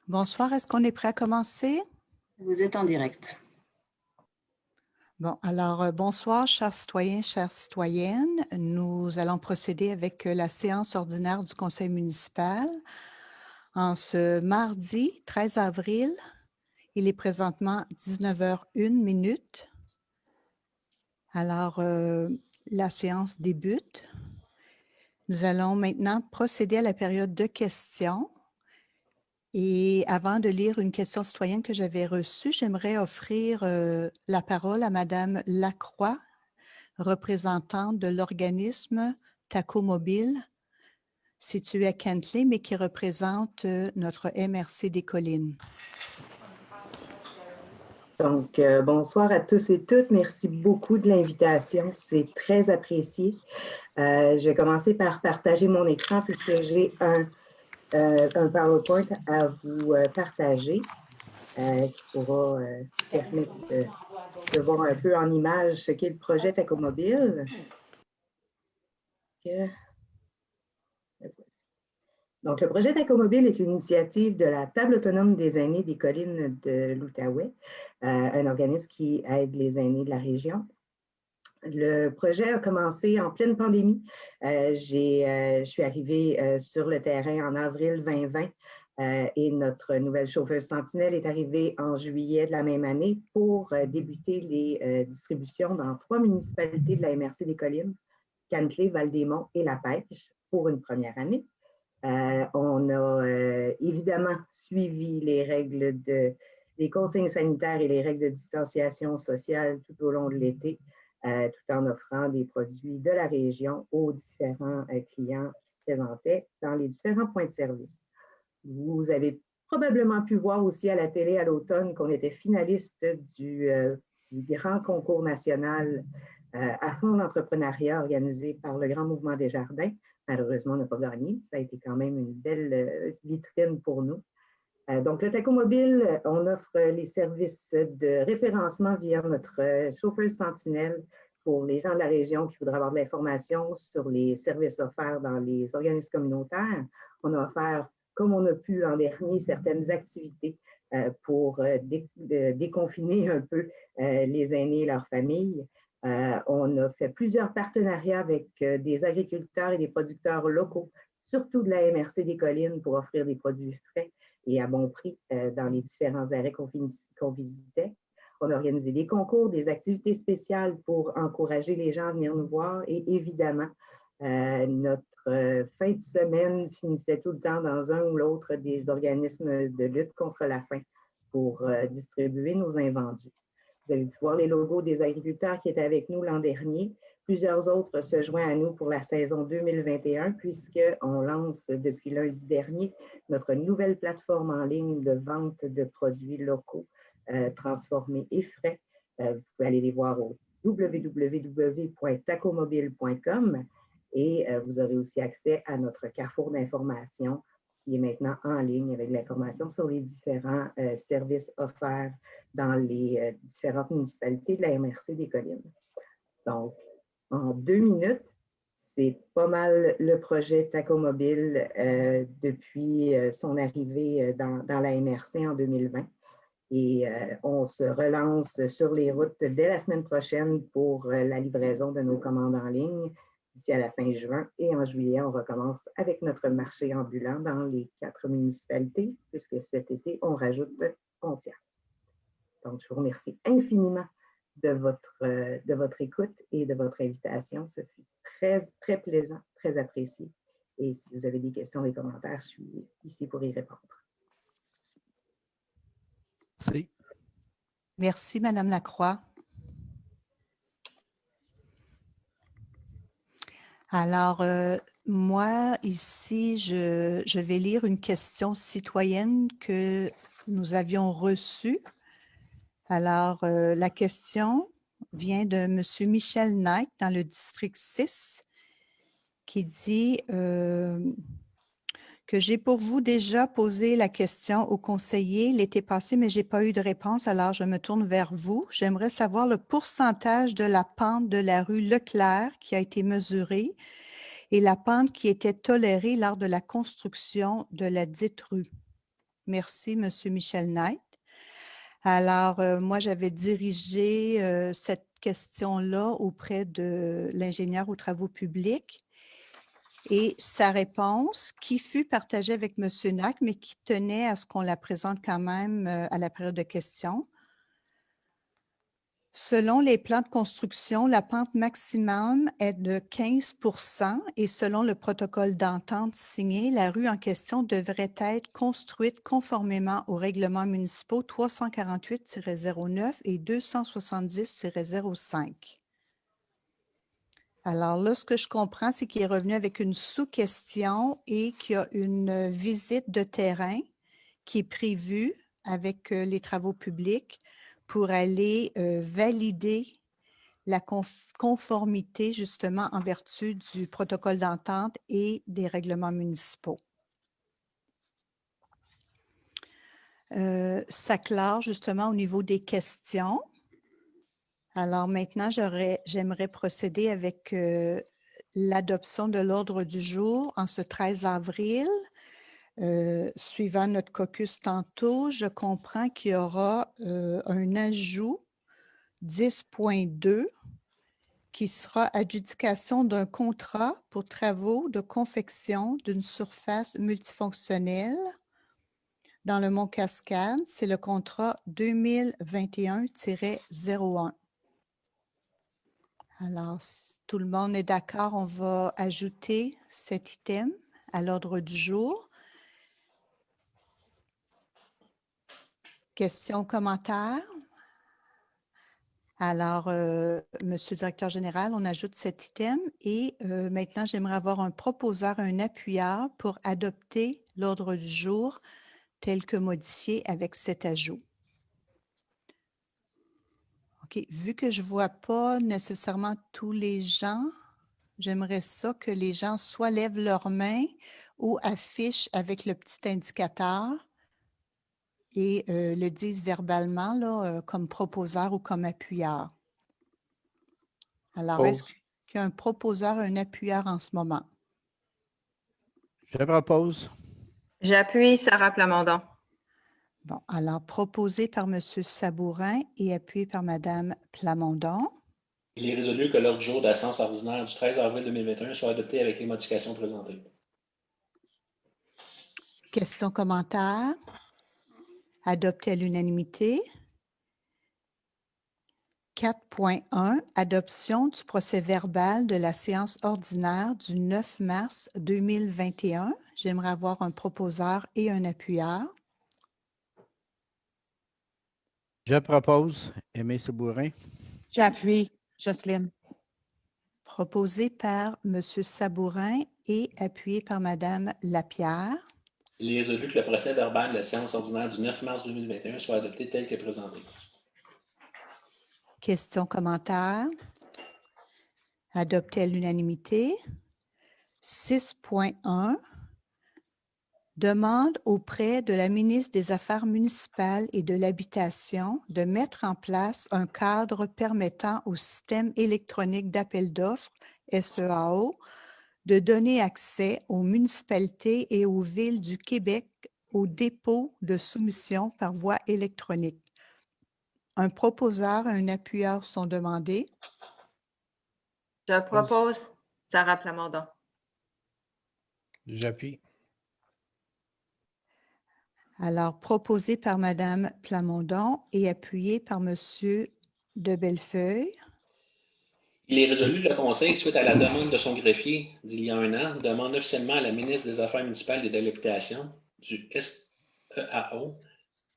Bonsoir, est-ce qu'on est prêt à commencer? Vous êtes en direct. Bon, alors bonsoir, chers citoyens, chères citoyennes. Nous allons procéder avec la séance ordinaire du Conseil municipal. En ce mardi 13 avril, il est présentement 19h01. Alors, la séance débute. Nous allons maintenant procéder à la période de questions. Et avant de lire une question citoyenne que j'avais reçue, j'aimerais offrir la parole à Madame Lacroix, représentante de l'organisme TACO Mobile, situé à Kentley, mais qui représente notre MRC des Collines. Donc, bonsoir à tous et toutes. Merci beaucoup de l'invitation. C'est très apprécié. Je vais commencer par partager mon écran puisque j'ai un PowerPoint à vous partager qui pourra permettre de voir un peu en image ce qu'est le projet Tacomobile. Donc, le projet Tacomobile est une initiative de la Table autonome des aînés des collines de l'Outaouais, un organisme qui aide les aînés de la région. Le projet a commencé en pleine pandémie. Je suis arrivée sur le terrain en avril 2020 et notre nouvelle chauffeuse sentinelle est arrivée en juillet de la même année pour débuter les distributions dans 3 municipalités de la MRC des Collines, Cantley, Val-des-Monts et La Pêche, pour une première année. On a évidemment suivi les consignes sanitaires et les règles de distanciation sociale tout au long de l'été, tout en offrant des produits de la région aux différents clients qui se présentaient dans les différents points de service. Vous avez probablement pu voir aussi à la télé à l'automne qu'on était finaliste du grand concours national à fond d'entrepreneuriat organisé par le Grand Mouvement des Jardins. Malheureusement, on n'a pas gagné. Ça a été quand même une belle vitrine pour nous. Donc, le Tacomobile, on offre les services de référencement via notre chauffeuse sentinelle pour les gens de la région qui voudraient avoir de l'information sur les services offerts dans les organismes communautaires. On a offert, comme on a pu l'an dernier, certaines activités pour déconfiner un peu les aînés et leurs familles. On a fait plusieurs partenariats avec des agriculteurs et des producteurs locaux, surtout de la MRC des Collines, pour offrir des produits frais et à bon prix dans les différents arrêts qu'on visitait. On a organisé des concours, des activités spéciales pour encourager les gens à venir nous voir et évidemment, notre fin de semaine finissait tout le temps dans un ou l'autre des organismes de lutte contre la faim pour distribuer nos invendus. Vous avez pu voir les logos des agriculteurs qui étaient avec nous l'an dernier. Plusieurs autres se joignent à nous pour la saison 2021 puisqu'on lance depuis lundi dernier notre nouvelle plateforme en ligne de vente de produits locaux transformés et frais. Vous pouvez aller les voir au www.tacomobile.com et vous aurez aussi accès à notre carrefour d'information qui est maintenant en ligne avec l'information sur les différents services offerts dans les différentes municipalités de la MRC des Collines. Donc, en 2 minutes, c'est pas mal le projet Tacomobile depuis son arrivée dans la MRC en 2020. Et on se relance sur les routes dès la semaine prochaine pour la livraison de nos commandes en ligne d'ici à la fin juin. Et en juillet, on recommence avec notre marché ambulant dans les 4 municipalités, puisque cet été, on rajoute Pontiac. Donc, je vous remercie infiniment de votre écoute et de votre invitation. Ce fut très, très plaisant, très apprécié. Et si vous avez des questions, des commentaires, je suis ici pour y répondre. Merci. Merci, Madame Lacroix. Alors, moi, ici, je vais lire une question citoyenne que nous avions reçue. Alors, la question vient de M. Michel Knight dans le district 6 qui dit que j'ai pour vous déjà posé la question au conseiller l'été passé, mais je n'ai pas eu de réponse, alors je me tourne vers vous. J'aimerais savoir le pourcentage de la pente de la rue Leclerc qui a été mesurée et la pente qui était tolérée lors de la construction de la dite rue. Merci, M. Michel Knight. Alors, moi, j'avais dirigé cette question-là auprès de l'ingénieur aux travaux publics et sa réponse, qui fut partagée avec M. Knack, mais qui tenait à ce qu'on la présente quand même à la période de questions. Selon les plans de construction, la pente maximum est de 15 et selon le protocole d'entente signé, la rue en question devrait être construite conformément aux règlements municipaux 348-09 et 270-05. Alors là, ce que je comprends, c'est qu'il est revenu avec une sous-question et qu'il y a une visite de terrain qui est prévue avec les travaux publics pour aller valider la conformité justement en vertu du protocole d'entente et des règlements municipaux. Ça clore justement au niveau des questions. Alors maintenant, j'aimerais procéder avec l'adoption de l'ordre du jour en ce 13 avril. Suivant notre caucus tantôt, je comprends qu'il y aura un ajout 10.2 qui sera adjudication d'un contrat pour travaux de confection d'une surface multifonctionnelle dans le Mont-Cascade. C'est le contrat 2021-01. Alors, si tout le monde est d'accord, on va ajouter cet item à l'ordre du jour. Questions, commentaires? Alors, Monsieur le directeur général, on ajoute cet item et maintenant, j'aimerais avoir un proposeur, un appuyeur pour adopter l'ordre du jour tel que modifié avec cet ajout. OK. Vu que je ne vois pas nécessairement tous les gens, j'aimerais ça que les gens soit lèvent leurs mains ou affichent avec le petit indicateur et le disent verbalement là, comme proposeur ou comme appuyeur. Alors, est-ce qu'il y a un proposeur, un appuyeur en ce moment? Je propose. J'appuie Sarah Plamondon. Bon, alors proposé par M. Sabourin et appuyé par Mme Plamondon. Il est résolu que l'ordre du jour de la séance ordinaire du 13 avril 2021 soit adopté avec les modifications présentées. Questions, commentaires? Adopté à l'unanimité. 4.1, adoption du procès-verbal de la séance ordinaire du 9 mars 2021. J'aimerais avoir un proposeur et un appuyeur. Je propose. Aimé Sabourin. J'appuie. Jocelyne. Proposé par M. Sabourin et appuyé par Mme Lapierre. Il est résolu que le procès-verbal de la séance ordinaire du 9 mars 2021 soit adopté tel que présenté. Questions, commentaires? Adopté à l'unanimité. 6.1. Demande auprès de la ministre des Affaires municipales et de l'Habitation de mettre en place un cadre permettant au système électronique d'appel d'offres, SEAO, de donner accès aux municipalités et aux villes du Québec au dépôt de soumission par voie électronique. Un proposeur et un appuyeur sont demandés. Je propose Sarah Plamondon. J'appuie. Alors, proposé par Mme Plamondon et appuyé par M. de Bellefeuille. Il est résolu que le Conseil, suite à la demande de son greffier d'il y a un an, demande officiellement à la ministre des Affaires municipales et de l'Habitation, du SEAO,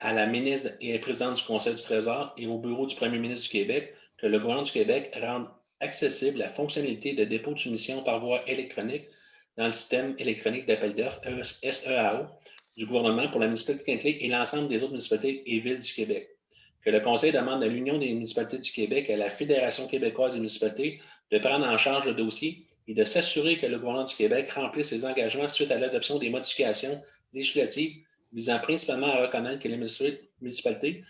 à la ministre et présidente du Conseil du Trésor et au bureau du premier ministre du Québec que le gouvernement du Québec rende accessible la fonctionnalité de dépôt de soumission par voie électronique dans le système électronique d'appel d'offres SEAO du gouvernement pour la municipalité de Kintlake et l'ensemble des autres municipalités et villes du Québec. Que le Conseil demande à l'Union des municipalités du Québec et à la Fédération québécoise des municipalités de prendre en charge le dossier et de s'assurer que le gouvernement du Québec remplisse ses engagements suite à l'adoption des modifications législatives visant principalement à reconnaître que les municipalités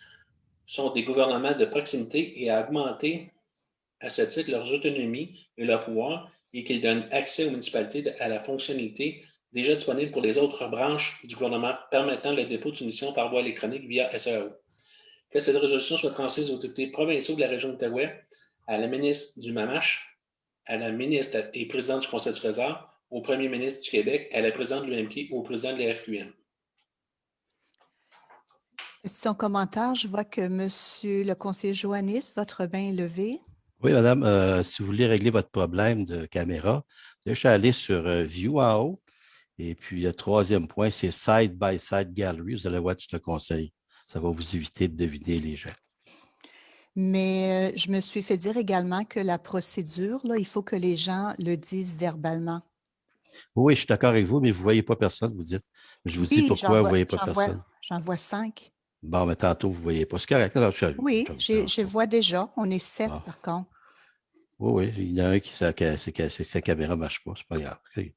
sont des gouvernements de proximité et à augmenter à ce titre leur autonomie et leur pouvoir et qu'ils donnent accès aux municipalités à la fonctionnalité déjà disponible pour les autres branches du gouvernement permettant le dépôt de soumission par voie électronique via SEAO. Que cette résolution soit transmise aux députés provinciaux de la région de l'Outaouais, à la ministre du MAMACH, à la ministre et présidente du Conseil du Trésor, au premier ministre du Québec, à la présidente de l'UMQ, au président de l'RQM. Question commentaire, je vois que Monsieur le conseiller Joannis, votre main est levée. Oui, madame, si vous voulez régler votre problème de caméra, je suis allé sur View en haut. Et puis, le troisième point, c'est Side by Side Gallery. Vous allez voir tout le conseil. Ça va vous éviter de deviner les gens. Mais je me suis fait dire également que la procédure, là, il faut que les gens le disent verbalement. Oui, je suis d'accord avec vous, mais vous ne voyez pas personne, vous dites. Je vous dis Oui, pourquoi vous ne voyez pas personne. j'en vois 5. Bon, mais tantôt, vous ne voyez pas. C'est correct. Alors, Oui, je vois déjà. On est 7 Ah. par contre. Oui, il y en a un qui sa caméra ne marche pas. C'est pas grave. C'est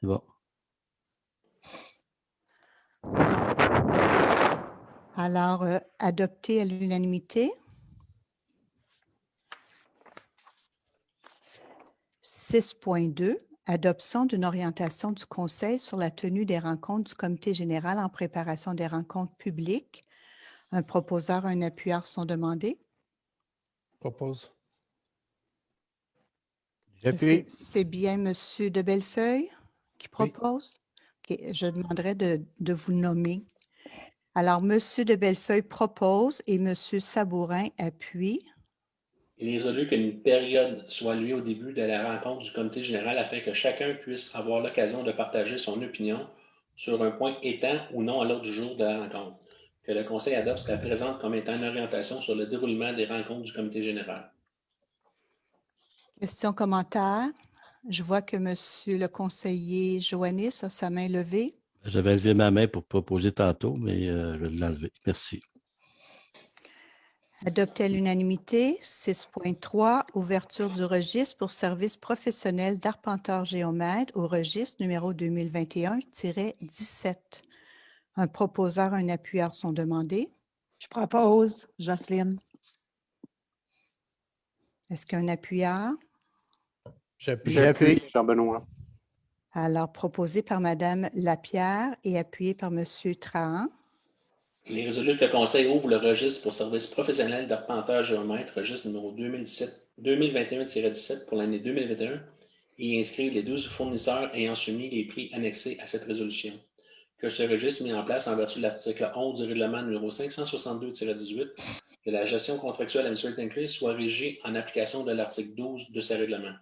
bon. Alors, adopté à l'unanimité. 6.2, adoption d'une orientation du Conseil sur la tenue des rencontres du Comité général en préparation des rencontres publiques. Un proposeur, un appuyeur sont demandés. Propose. Est-ce J'appuie. que c'est bien M. de Bellefeuille qui propose? OK, je demanderai de vous nommer. Alors, M. de Bellefeuille propose et M. Sabourin appuie. Il est résolu qu'une période soit allouée au début de la rencontre du comité général afin que chacun puisse avoir l'occasion de partager son opinion sur un point étant ou non à l'ordre du jour de la rencontre. Que le Conseil adopte la présente comme étant une orientation sur le déroulement des rencontres du comité général. Question, commentaire. Je vois que M. le conseiller Joannis a sa main levée. J'avais levé ma main pour proposer tantôt, mais je vais l'enlever. Merci. Adopté à l'unanimité. 6.3, ouverture du registre pour services professionnels d'arpenteur géomètre au registre numéro 2021-17. Un proposeur, un appuyeur sont demandés. Je propose, Jocelyne. Est-ce qu'il y a un appuyeur? J'appuie. Jean-Benoît. Alors, proposé par Mme Lapierre et appuyé par M. Trahan. Il est résolu que le Conseil ouvre le registre pour services professionnels d'arpenteur géomètre, registre numéro 2021-17 pour l'année 2021 et inscrire les 12 fournisseurs ayant soumis les prix annexés à cette résolution. Que ce registre mis en place en vertu de l'article 11 du règlement numéro 562-18 de la gestion contractuelle à municipalité incluse soit régi en application de l'article 12 de ce règlement.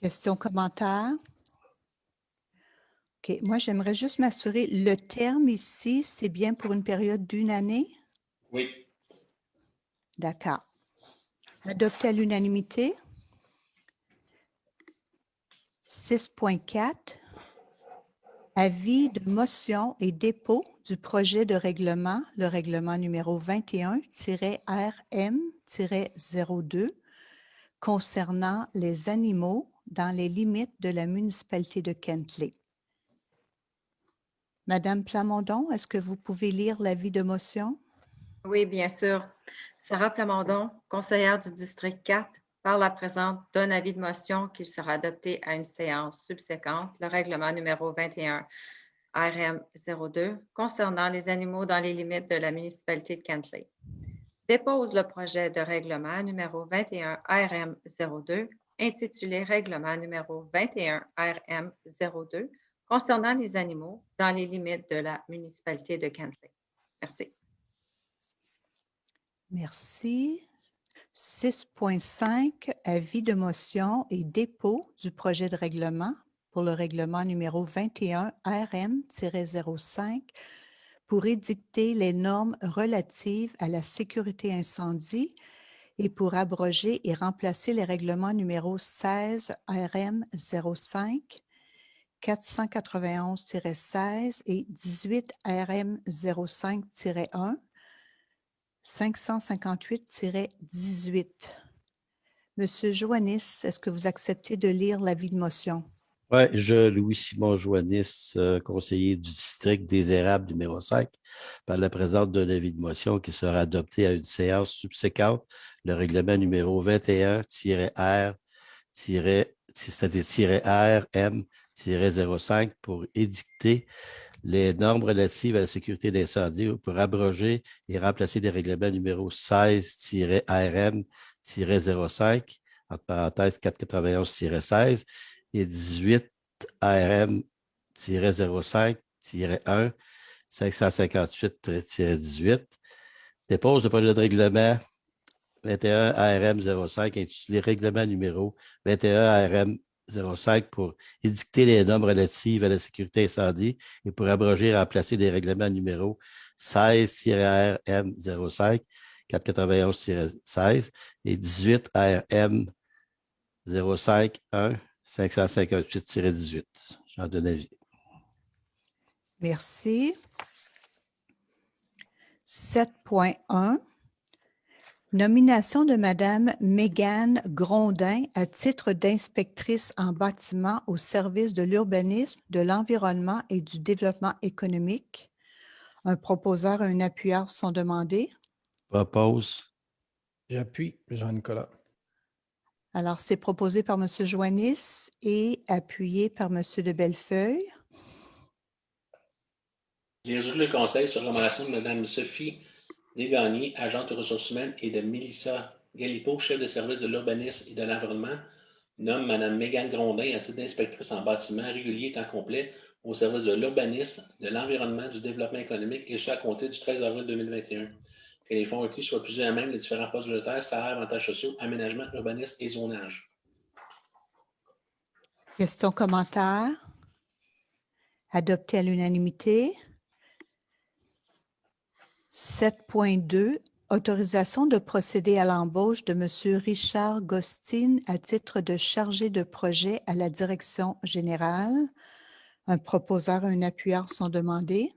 Question, commentaire? OK. Moi, j'aimerais juste m'assurer, le terme ici, c'est bien pour une période d'une année? Oui. D'accord. Adopté à l'unanimité. 6.4, avis de motion et dépôt du projet de règlement, le règlement numéro 21-RM-02, concernant les animaux dans les limites de la municipalité de Kentley. Madame Plamondon, est-ce que vous pouvez lire l'avis de motion? Oui, bien sûr. Sarah Plamondon, conseillère du district 4, par la présente, donne avis de motion qu'il sera adopté à une séance subséquente, le règlement numéro 21 RM02 concernant les animaux dans les limites de la municipalité de Kentley. Dépose le projet de règlement numéro 21 RM02 intitulé Règlement numéro 21 RM02 concernant les animaux dans les limites de la municipalité de Kentley. Merci. Merci. 6.5, avis de motion et dépôt du projet de règlement pour le règlement numéro 21 RM-05 pour édicter les normes relatives à la sécurité incendie et pour abroger et remplacer les règlements numéro 16 RM-05, 491-16 et 18 RM-05-1, 558-18. Monsieur Joannis, est-ce que vous acceptez de lire l'avis de motion? Oui, Louis-Simon Joannis, conseiller du district des Érables numéro 5, par la présente d'un avis de motion qui sera adopté à une séance subséquente, le règlement numéro 21-R-05 c'est-à-dire -RM-05 pour édicter les normes relatives à la sécurité d'incendie ou pour abroger et remplacer les règlements numéro 16-RM-05, entre parenthèses 491-16 et 18 ARM-05-1, 558-18. Dépose le projet de règlement 21 ARM-05 intitulé Règlement numéro 21 ARM-05 pour édicter les normes relatives à la sécurité incendie et pour abroger et remplacer les règlements numéro 16-ARM-05, 491-16 et 18 ARM-05-1, 558-18. J'en donne avis. Merci. 7.1. Nomination de Madame Mégane Grondin à titre d'inspectrice en bâtiment au service de l'urbanisme, de l'environnement et du développement économique. Un proposeur et un appuyeur sont demandés. Propose. J'appuie. Jean-Nicolas. Alors, c'est proposé par M. Joannis et appuyé par M. de Bellefeuille. Il est résolu le Conseil sur recommandation de Mme Sophie Desgagnés, agente aux ressources humaines, et de Mélissa Galipeau, chef de service de l'urbanisme et de l'environnement, nomme Mme Mégane Grondin à titre d'inspectrice en bâtiment régulier temps complet au service de l'urbanisme, de l'environnement, du développement économique, et ce à compter du 13 avril 2021. Que les fonds requis soient plus à même les différents postes budgétaires, salaires, avantages sociaux, aménagement, urbanisme et zonage. Questions, commentaires? Adopté à l'unanimité. 7.2. Autorisation de procéder à l'embauche de M. Richard Gostin à titre de chargé de projet à la direction générale. Un proposeur et un appuyeur sont demandés.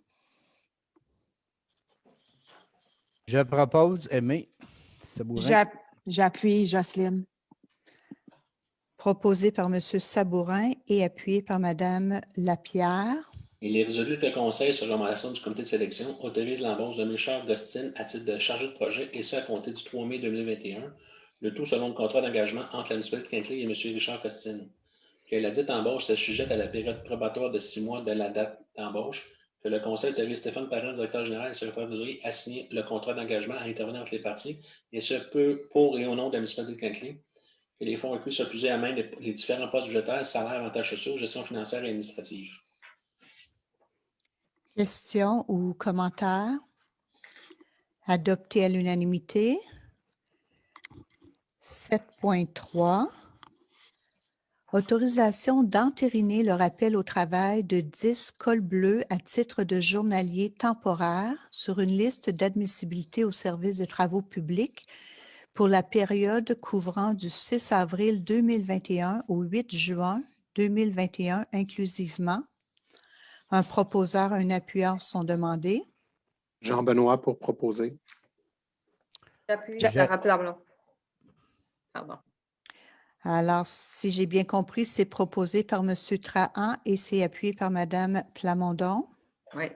Je propose Aimé Sabourin. J'appuie Jocelyne. Proposé par M. Sabourin et appuyé par Mme Lapierre. Il est résolu que le Conseil, sur recommandation du comité de sélection, autorise l'embauche de Richard Gostin à titre de chargé de projet, et ce à compter du 3 mai 2021, le tout selon le contrat d'engagement entre la municipalité de Quintley et M. Richard Gostin. Que la dite embauche se sujette à la période probatoire de 6 mois de la date d'embauche, que le Conseil autorise Stéphane Parent, directeur général et secrétaire de jury, à signer le contrat d'engagement à intervenir entre les parties, et ce pour et au nom de la municipalité de Quintley, que les fonds requis soient plus à main les différents postes budgétaires, salaires, avantages sociaux, gestion financière et administrative. Questions ou commentaires? Adopté à l'unanimité. 7.3. Autorisation d'entériner le rappel au travail de 10 cols bleus à titre de journalier temporaire sur une liste d'admissibilité au service des travaux publics pour la période couvrant du 6 avril 2021 au 8 juin 2021 inclusivement. Un proposeur, un appuyeur sont demandés. Jean-Benoît pour proposer. J'appuie Sarah Plamondon. Pardon. Alors, si j'ai bien compris, c'est proposé par M. Trahan et c'est appuyé par Mme Plamondon. Oui.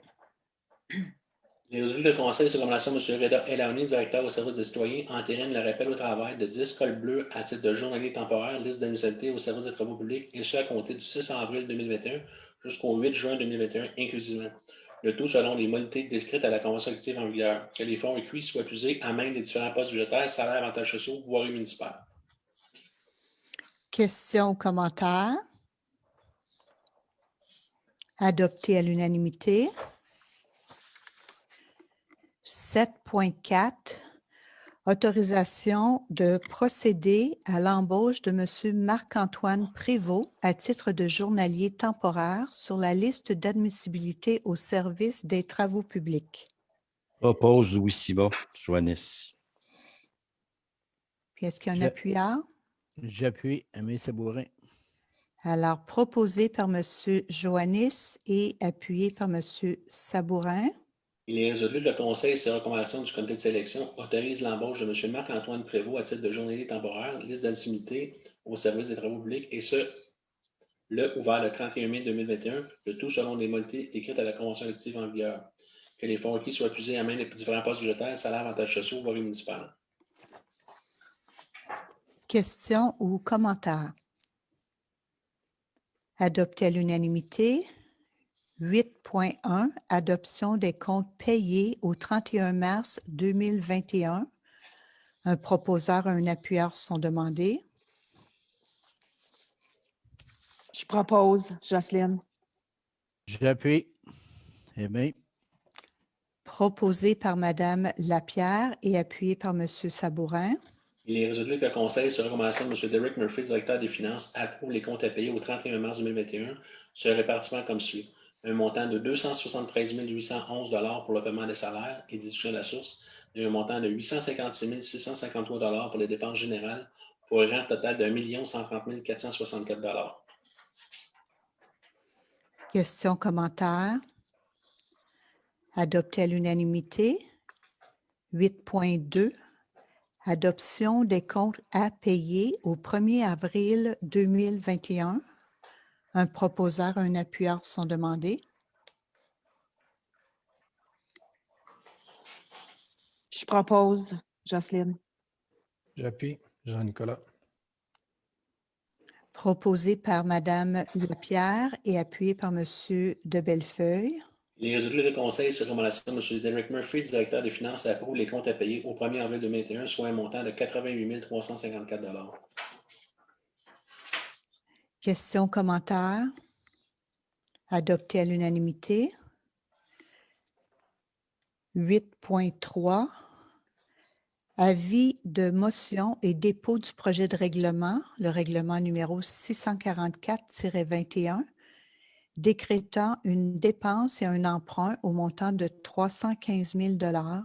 Les résultats de conseil sur recommandation de M. Reda Elaouni, directeur au service des citoyens, entérine le rappel au travail de 10 cols bleus à titre de journalier temporaire, liste d'admissibilité au service des travaux publics, et ce à compter du 6 avril 2021 jusqu'au 8 juin 2021 inclusivement. Le tout selon les modalités décrites à la convention collective en vigueur. Que les fonds requis soient usés à main des différents postes budgétaires, salaires, avantages sociaux, voiries municipales. Questions ou commentaires? Adopté à l'unanimité. 7.4. Autorisation de procéder à l'embauche de M. Marc-Antoine Prévost à titre de journalier temporaire sur la liste d'admissibilité au service des travaux publics. Propose Louis-Simon Joannis. Puis est-ce qu'il y a un appuyeur? J'appuie Aimé Sabourin. Alors, proposé par M. Joannis et appuyé par M. Sabourin. Il est résolu que le Conseil, sur recommandation du comité de sélection, autorise l'embauche de M. Marc-Antoine Prévost à titre de journalier temporaire, liste d'admissibilité au service des travaux publics, et ce, ouvert le 31 mai 2021, le tout selon les modalités décrites à la convention collective en vigueur. Que les fonds requis soient usés à main des différents postes budgétaires, salaires, avantages sociaux, voiries municipales. Questions ou commentaires? adopté à l'unanimité. 8.1, adoption des comptes payés au 31 mars 2021. Un proposeur et un appuyeur sont demandés. Je propose, Jocelyne. J'appuie. Aimé. Proposé par Mme Lapierre et appuyé par M. Sabourin. Il est résolu que le Conseil, sur recommandation de M. Derek Murphy, directeur des Finances, approuve les comptes à payer au 31 mars 2021 se répartissant comme suit. Un montant de 273 811 pour le paiement des salaires et déduction de la source et un montant de 856 653 pour les dépenses générales pour un rang total de 1 130 464 Questions, commentaires? Adopté à l'unanimité. 8.2, adoption des comptes à payer au 1er avril 2021. Un proposeur et un appuyeur sont demandés. Je propose, Jocelyne. J'appuie. Jean-Nicolas. Proposé par Mme Lapierre et appuyé par M. de Bellefeuille. Il est résolu que le Conseil, sur recommandation de M. Derek Murphy, directeur des Finances, approuve les comptes à payer au 1er avril 2021, soit un montant de 88 354 Questions, commentaires? Adopté à l'unanimité. 8.3, avis de motion et dépôt du projet de règlement, le règlement numéro 644-21, décrétant une dépense et un emprunt au montant de 315 000 $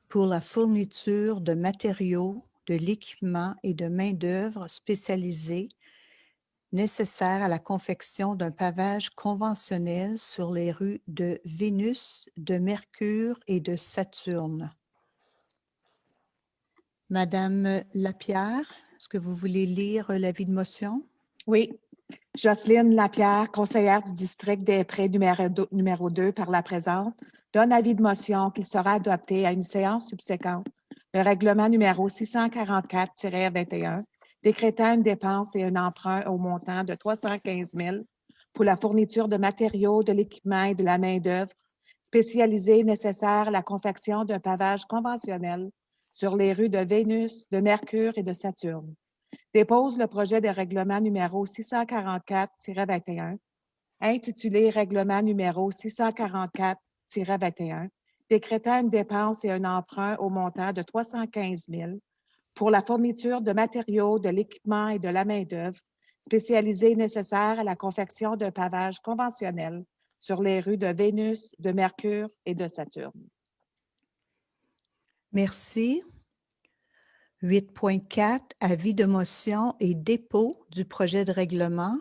pour la fourniture de matériaux, de l'équipement et de main-d'œuvre spécialisés nécessaires à la confection d'un pavage conventionnel sur les rues de Vénus, de Mercure et de Saturne. Madame Lapierre, est-ce que vous voulez lire l'avis de motion? Oui. Jocelyne Lapierre, conseillère du district des prêts numéro 2 par la présente, donne avis de motion qu'il sera adopté à une séance subséquente le règlement numéro 644-21, décrétant une dépense et un emprunt au montant de 315 000 pour la fourniture de matériaux, de l'équipement et de la main-d'œuvre spécialisés nécessaires à la confection d'un pavage conventionnel sur les rues de Vénus, de Mercure et de Saturne. Dépose le projet de règlement numéro 644-21, intitulé Règlement numéro 644-21, décrétant une dépense et un emprunt au montant de 315 000 pour la fourniture de matériaux, de l'équipement et de la main-d'œuvre spécialisés nécessaires à la confection d'un pavage conventionnel sur les rues de Vénus, de Mercure et de Saturne. Merci. 8.4, avis de motion et dépôt du projet de règlement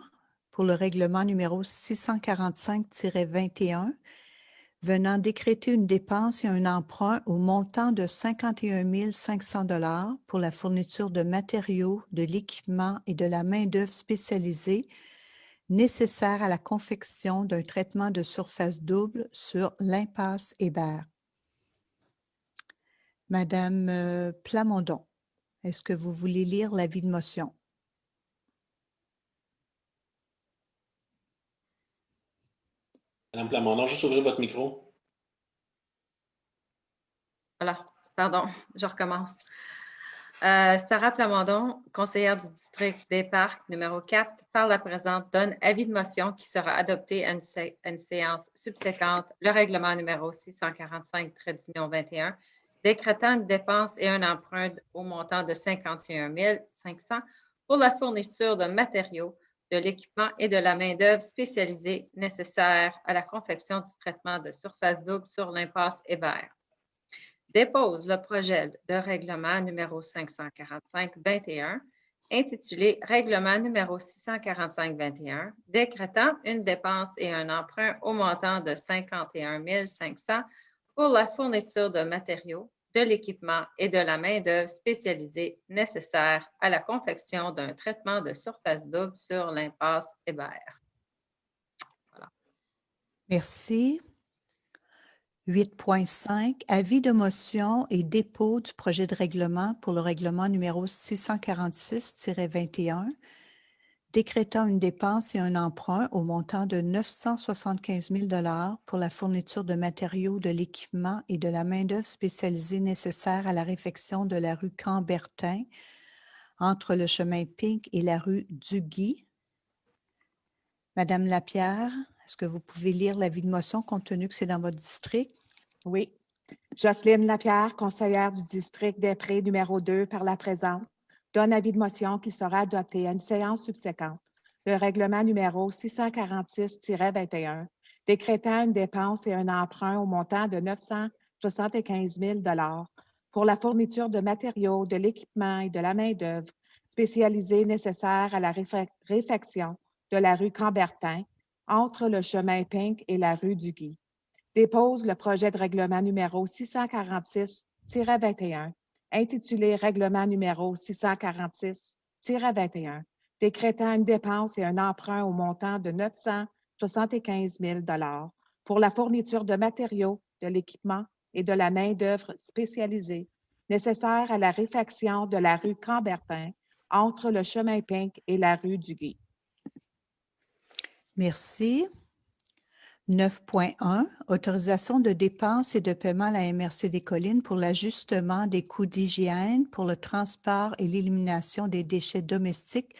pour le règlement numéro 645-21, venant décréter une dépense et un emprunt au montant de 51 500 $ pour la fourniture de matériaux, de l'équipement et de la main-d'œuvre spécialisée nécessaires à la confection d'un traitement de surface double sur l'impasse Hébert. Madame Plamondon, est-ce que vous voulez lire l'avis de motion? Madame Plamondon, juste ouvrir votre micro. Voilà, pardon, je recommence. Sarah Plamondon, conseillère du district des parcs numéro 4, par la présente, donne avis de motion qui sera adopté à une séance subséquente, le règlement numéro 645-21, décrétant une dépense et un emprunt au montant de 51 500 pour la fourniture de matériaux, de l'équipement et de la main-d'œuvre spécialisée nécessaire à la confection du traitement de surface double sur l'impasse Hébert. Dépose le projet de règlement numéro 545-21, intitulé Règlement numéro 645-21, décrétant une dépense et un emprunt au montant de 51 500 pour la fourniture de matériaux, de l'équipement et de la main-d'œuvre spécialisée nécessaire à la confection d'un traitement de surface double sur l'impasse Hébert. Voilà. Merci. 8.5, avis de motion et dépôt du projet de règlement pour le règlement numéro 646-21, décrétant une dépense et un emprunt au montant de 975 000 $ pour la fourniture de matériaux, de l'équipement et de la main-d'œuvre spécialisée nécessaire à la réfection de la rue Cambertin entre le chemin Pink et la rue Duguy. Madame Lapierre, est-ce que vous pouvez lire l'avis de motion compte tenu que c'est dans votre district? Oui. Jocelyne Lapierre, conseillère du district des prêts numéro 2 par la présente, donne avis de motion qui sera adopté à une séance subséquente. Le règlement numéro 646-21, décrétant une dépense et un emprunt au montant de 975 000 $ pour la fourniture de matériaux, de l'équipement et de la main-d'œuvre spécialisée nécessaire à la réfection de la rue Cambertin entre le chemin Pink et la rue Duguy. Dépose le projet de règlement numéro 646-21, intitulé Règlement numéro 646-21, décrétant une dépense et un emprunt au montant de 975 000 $ pour la fourniture de matériaux, de l'équipement et de la main-d'œuvre spécialisée nécessaire à la réfection de la rue Cambertin entre le chemin Pink et la rue Duguy. Merci. 9.1, autorisation de dépenses et de paiement à la MRC des Collines pour l'ajustement des coûts d'hygiène pour le transport et l'élimination des déchets domestiques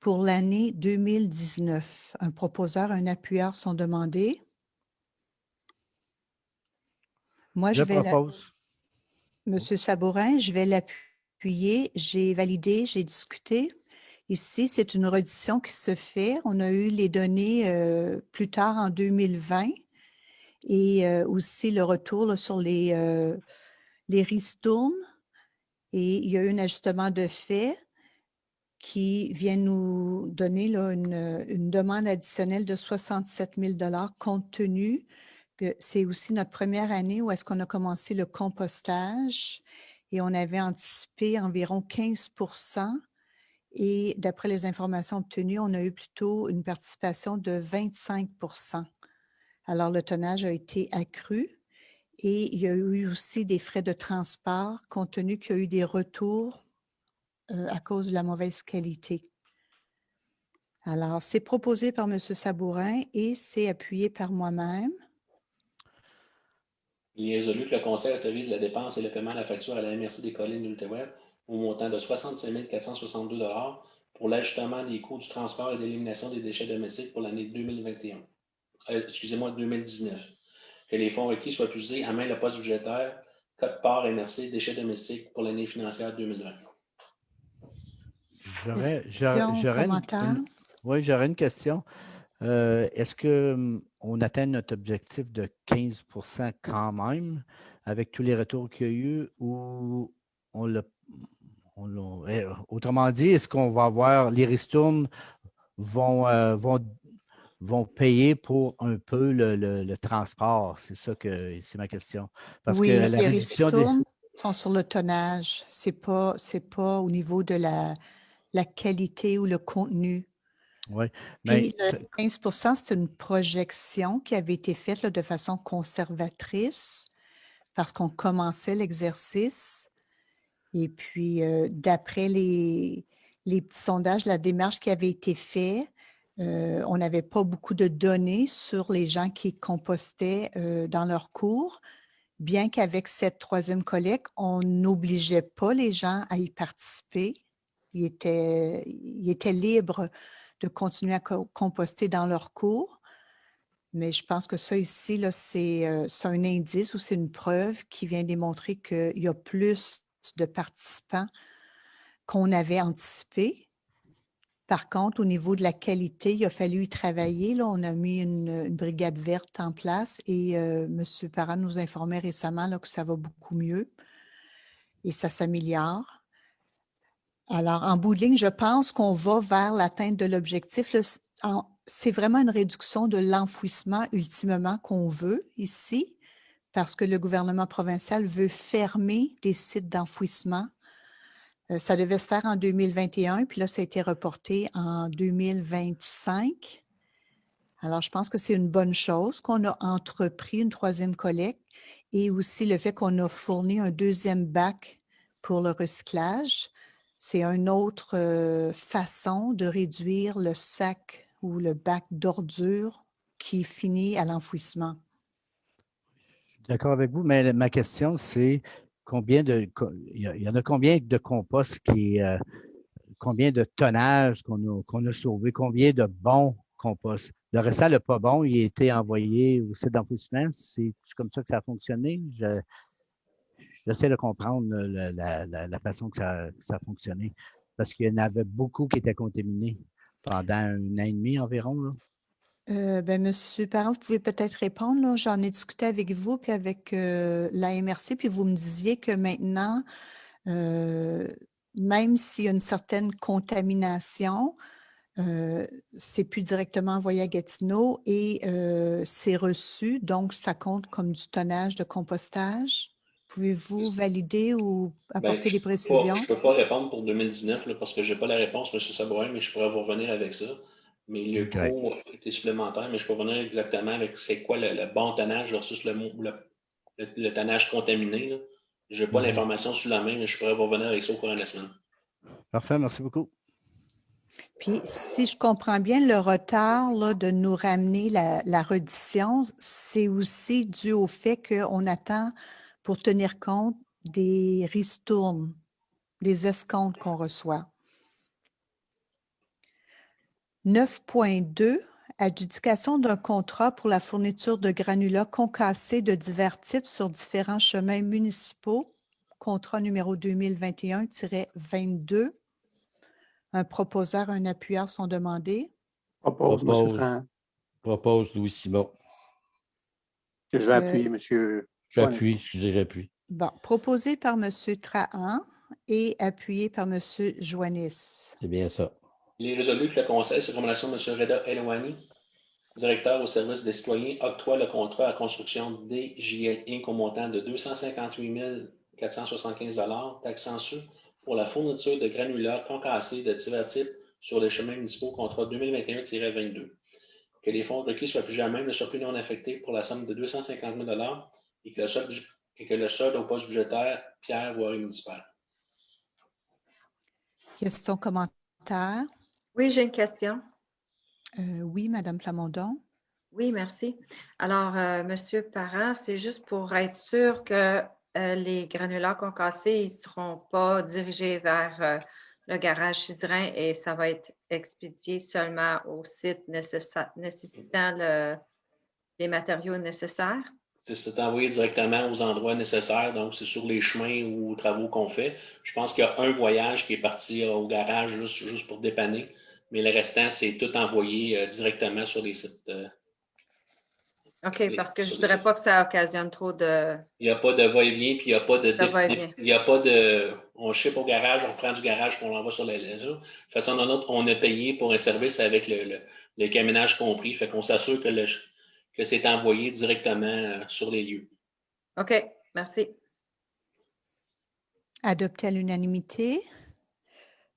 pour l'année 2019. Un proposeur, un appuyeur sont demandés. Moi, Je propose. Monsieur Sabourin, je vais l'appuyer. J'ai validé, j'ai discuté. Ici, c'est une reddition qui se fait. On a eu les données plus tard en 2020 et aussi le retour là, sur les ristournes. Et il y a eu un ajustement de fait qui vient nous donner là, une demande additionnelle de 67 000 $ compte tenu que c'est aussi notre première année où est-ce qu'on a commencé le compostage et on avait anticipé environ 15 % et d'après les informations obtenues, on a eu plutôt une participation de 25 %. Alors, le tonnage a été accru et il y a eu aussi des frais de transport compte tenu qu'il y a eu des retours à cause de la mauvaise qualité. Alors, c'est proposé par M. Sabourin et c'est appuyé par moi-même. Il est résolu que le Conseil autorise la dépense et le paiement de la facture à la MRC des Collines de l'Outaouais au montant de 65 462 $ pour l'ajustement des coûts du transport et de l'élimination des déchets domestiques pour l'année 2021. Excusez-moi, 2019. Que les fonds requis soient utilisés à main le poste budgétaire, code part MRC, déchets domestiques pour l'année financière 2020. J'aurais une question. Est-ce qu'on atteint notre objectif de 15 % quand même avec tous les retours qu'il y a eu ou autrement dit, est-ce qu'on va avoir les ristournes vont payer pour un peu le transport? C'est ça que c'est ma question. Parce oui, que la les réduction ristournes sont sur le tonnage. C'est pas au niveau de la qualité ou le contenu. Oui, Puis mais le 15 % c'est une projection qui avait été faite là, de façon conservatrice parce qu'on commençait l'exercice. Et puis, d'après les petits sondages, la démarche qui avait été faite, on n'avait pas beaucoup de données sur les gens qui compostaient dans leurs cours, bien qu'avec cette troisième collecte, on n'obligeait pas les gens à y participer. Ils étaient libres de continuer à composter dans leurs cours. Mais je pense que ça ici, là, c'est un indice ou c'est une preuve qui vient démontrer qu'il y a plus de participants qu'on avait anticipé. Par contre, au niveau de la qualité, il a fallu y travailler. Là, on a mis une brigade verte en place et M. Parent nous informait récemment là, que ça va beaucoup mieux et ça s'améliore. Alors, en bout de ligne, je pense qu'on va vers l'atteinte de l'objectif. C'est vraiment une réduction de l'enfouissement ultimement qu'on veut ici, parce que le gouvernement provincial veut fermer des sites d'enfouissement. Ça devait se faire en 2021, puis là, ça a été reporté en 2025. Alors, je pense que c'est une bonne chose qu'on a entrepris une troisième collecte et aussi le fait qu'on a fourni un deuxième bac pour le recyclage. C'est une autre façon de réduire le sac ou le bac d'ordures qui finit à l'enfouissement. D'accord avec vous, mais ma question, c'est il y en a combien de compost combien de tonnage qu'on a sauvé, combien de bons compost? Le restant, le pas bon, il a été envoyé au site d'enfouissement. C'est comme ça que ça a fonctionné. J'essaie de comprendre la façon que ça a fonctionné. Parce qu'il y en avait beaucoup qui étaient contaminés pendant 1 an et demi environ, là. Monsieur Parent, vous pouvez peut-être répondre, là. J'en ai discuté avec vous puis avec la MRC, puis vous me disiez que maintenant, même s'il y a une certaine contamination, c'est plus directement envoyé à Gatineau et c'est reçu, donc ça compte comme du tonnage de compostage. Pouvez-vous valider ou apporter des précisions? Je ne peux pas répondre pour 2019 là, parce que je n'ai pas la réponse, M. Sabourin, mais je pourrais vous revenir avec ça. Mais le OK. coût était supplémentaire, mais je peux revenir exactement avec c'est quoi le bon tonnage versus le tonnage contaminé, là. Je n'ai pas l'information sous la main, mais je pourrais vous revenir avec ça au courant de la semaine. Parfait, merci beaucoup. Puis, si je comprends bien, le retard là, de nous ramener la reddition, c'est aussi dû au fait qu'on attend pour tenir compte des ristournes, des escomptes qu'on reçoit. 9.2, adjudication d'un contrat pour la fourniture de granulats concassés de divers types sur différents chemins municipaux, contrat numéro 2021-22. Un proposeur, un appuyeur sont demandés. Propose, M. Trahan. Propose Louis Simon. Je vais appuyer, M. J'appuie, excusez, j'appuie. Bon, proposé par M. Trahan et appuyé par M. Joannis. C'est bien ça. Il est résolu que le Conseil, sur recommandation de M. Reda Elouani, directeur au service des citoyens, octroie le contrat à construction DJL Inc. au montant de 258 475 taxant sur pour la fourniture de granulats concassés de divers types sur les chemins municipaux contrat 2021-22. Que les fonds requis soient plus jamais le surplus non affecté pour la somme de 250 000 et que le solde au poste budgétaire Pierre Voirie municipale. Questions, commentaires? Oui, j'ai une question. Oui, Mme Plamondon. Oui, merci. Alors, Monsieur Parent, c'est juste pour être sûr que les granulats concassés, ils ne seront pas dirigés vers le garage Chiserin et ça va être expédié seulement au site nécessitant les matériaux nécessaires. C'est envoyé directement aux endroits nécessaires, donc c'est sur les chemins ou aux travaux qu'on fait. Je pense qu'il y a un voyage qui est parti au garage juste pour dépanner, mais le restant, c'est tout envoyé directement sur les sites. OK, parce que je ne voudrais pas que ça occasionne trop de... Il n'y a pas de va-et-vient, puis il n'y a pas de... va-et-vient. Il n'y a pas de... On ship au garage, on prend du garage, puis on l'envoie sur les réseaux. De toute façon, on a payé pour un service avec le camionnage compris. Fait qu'on s'assure que c'est envoyé directement sur les lieux. OK, merci. Adopté à l'unanimité.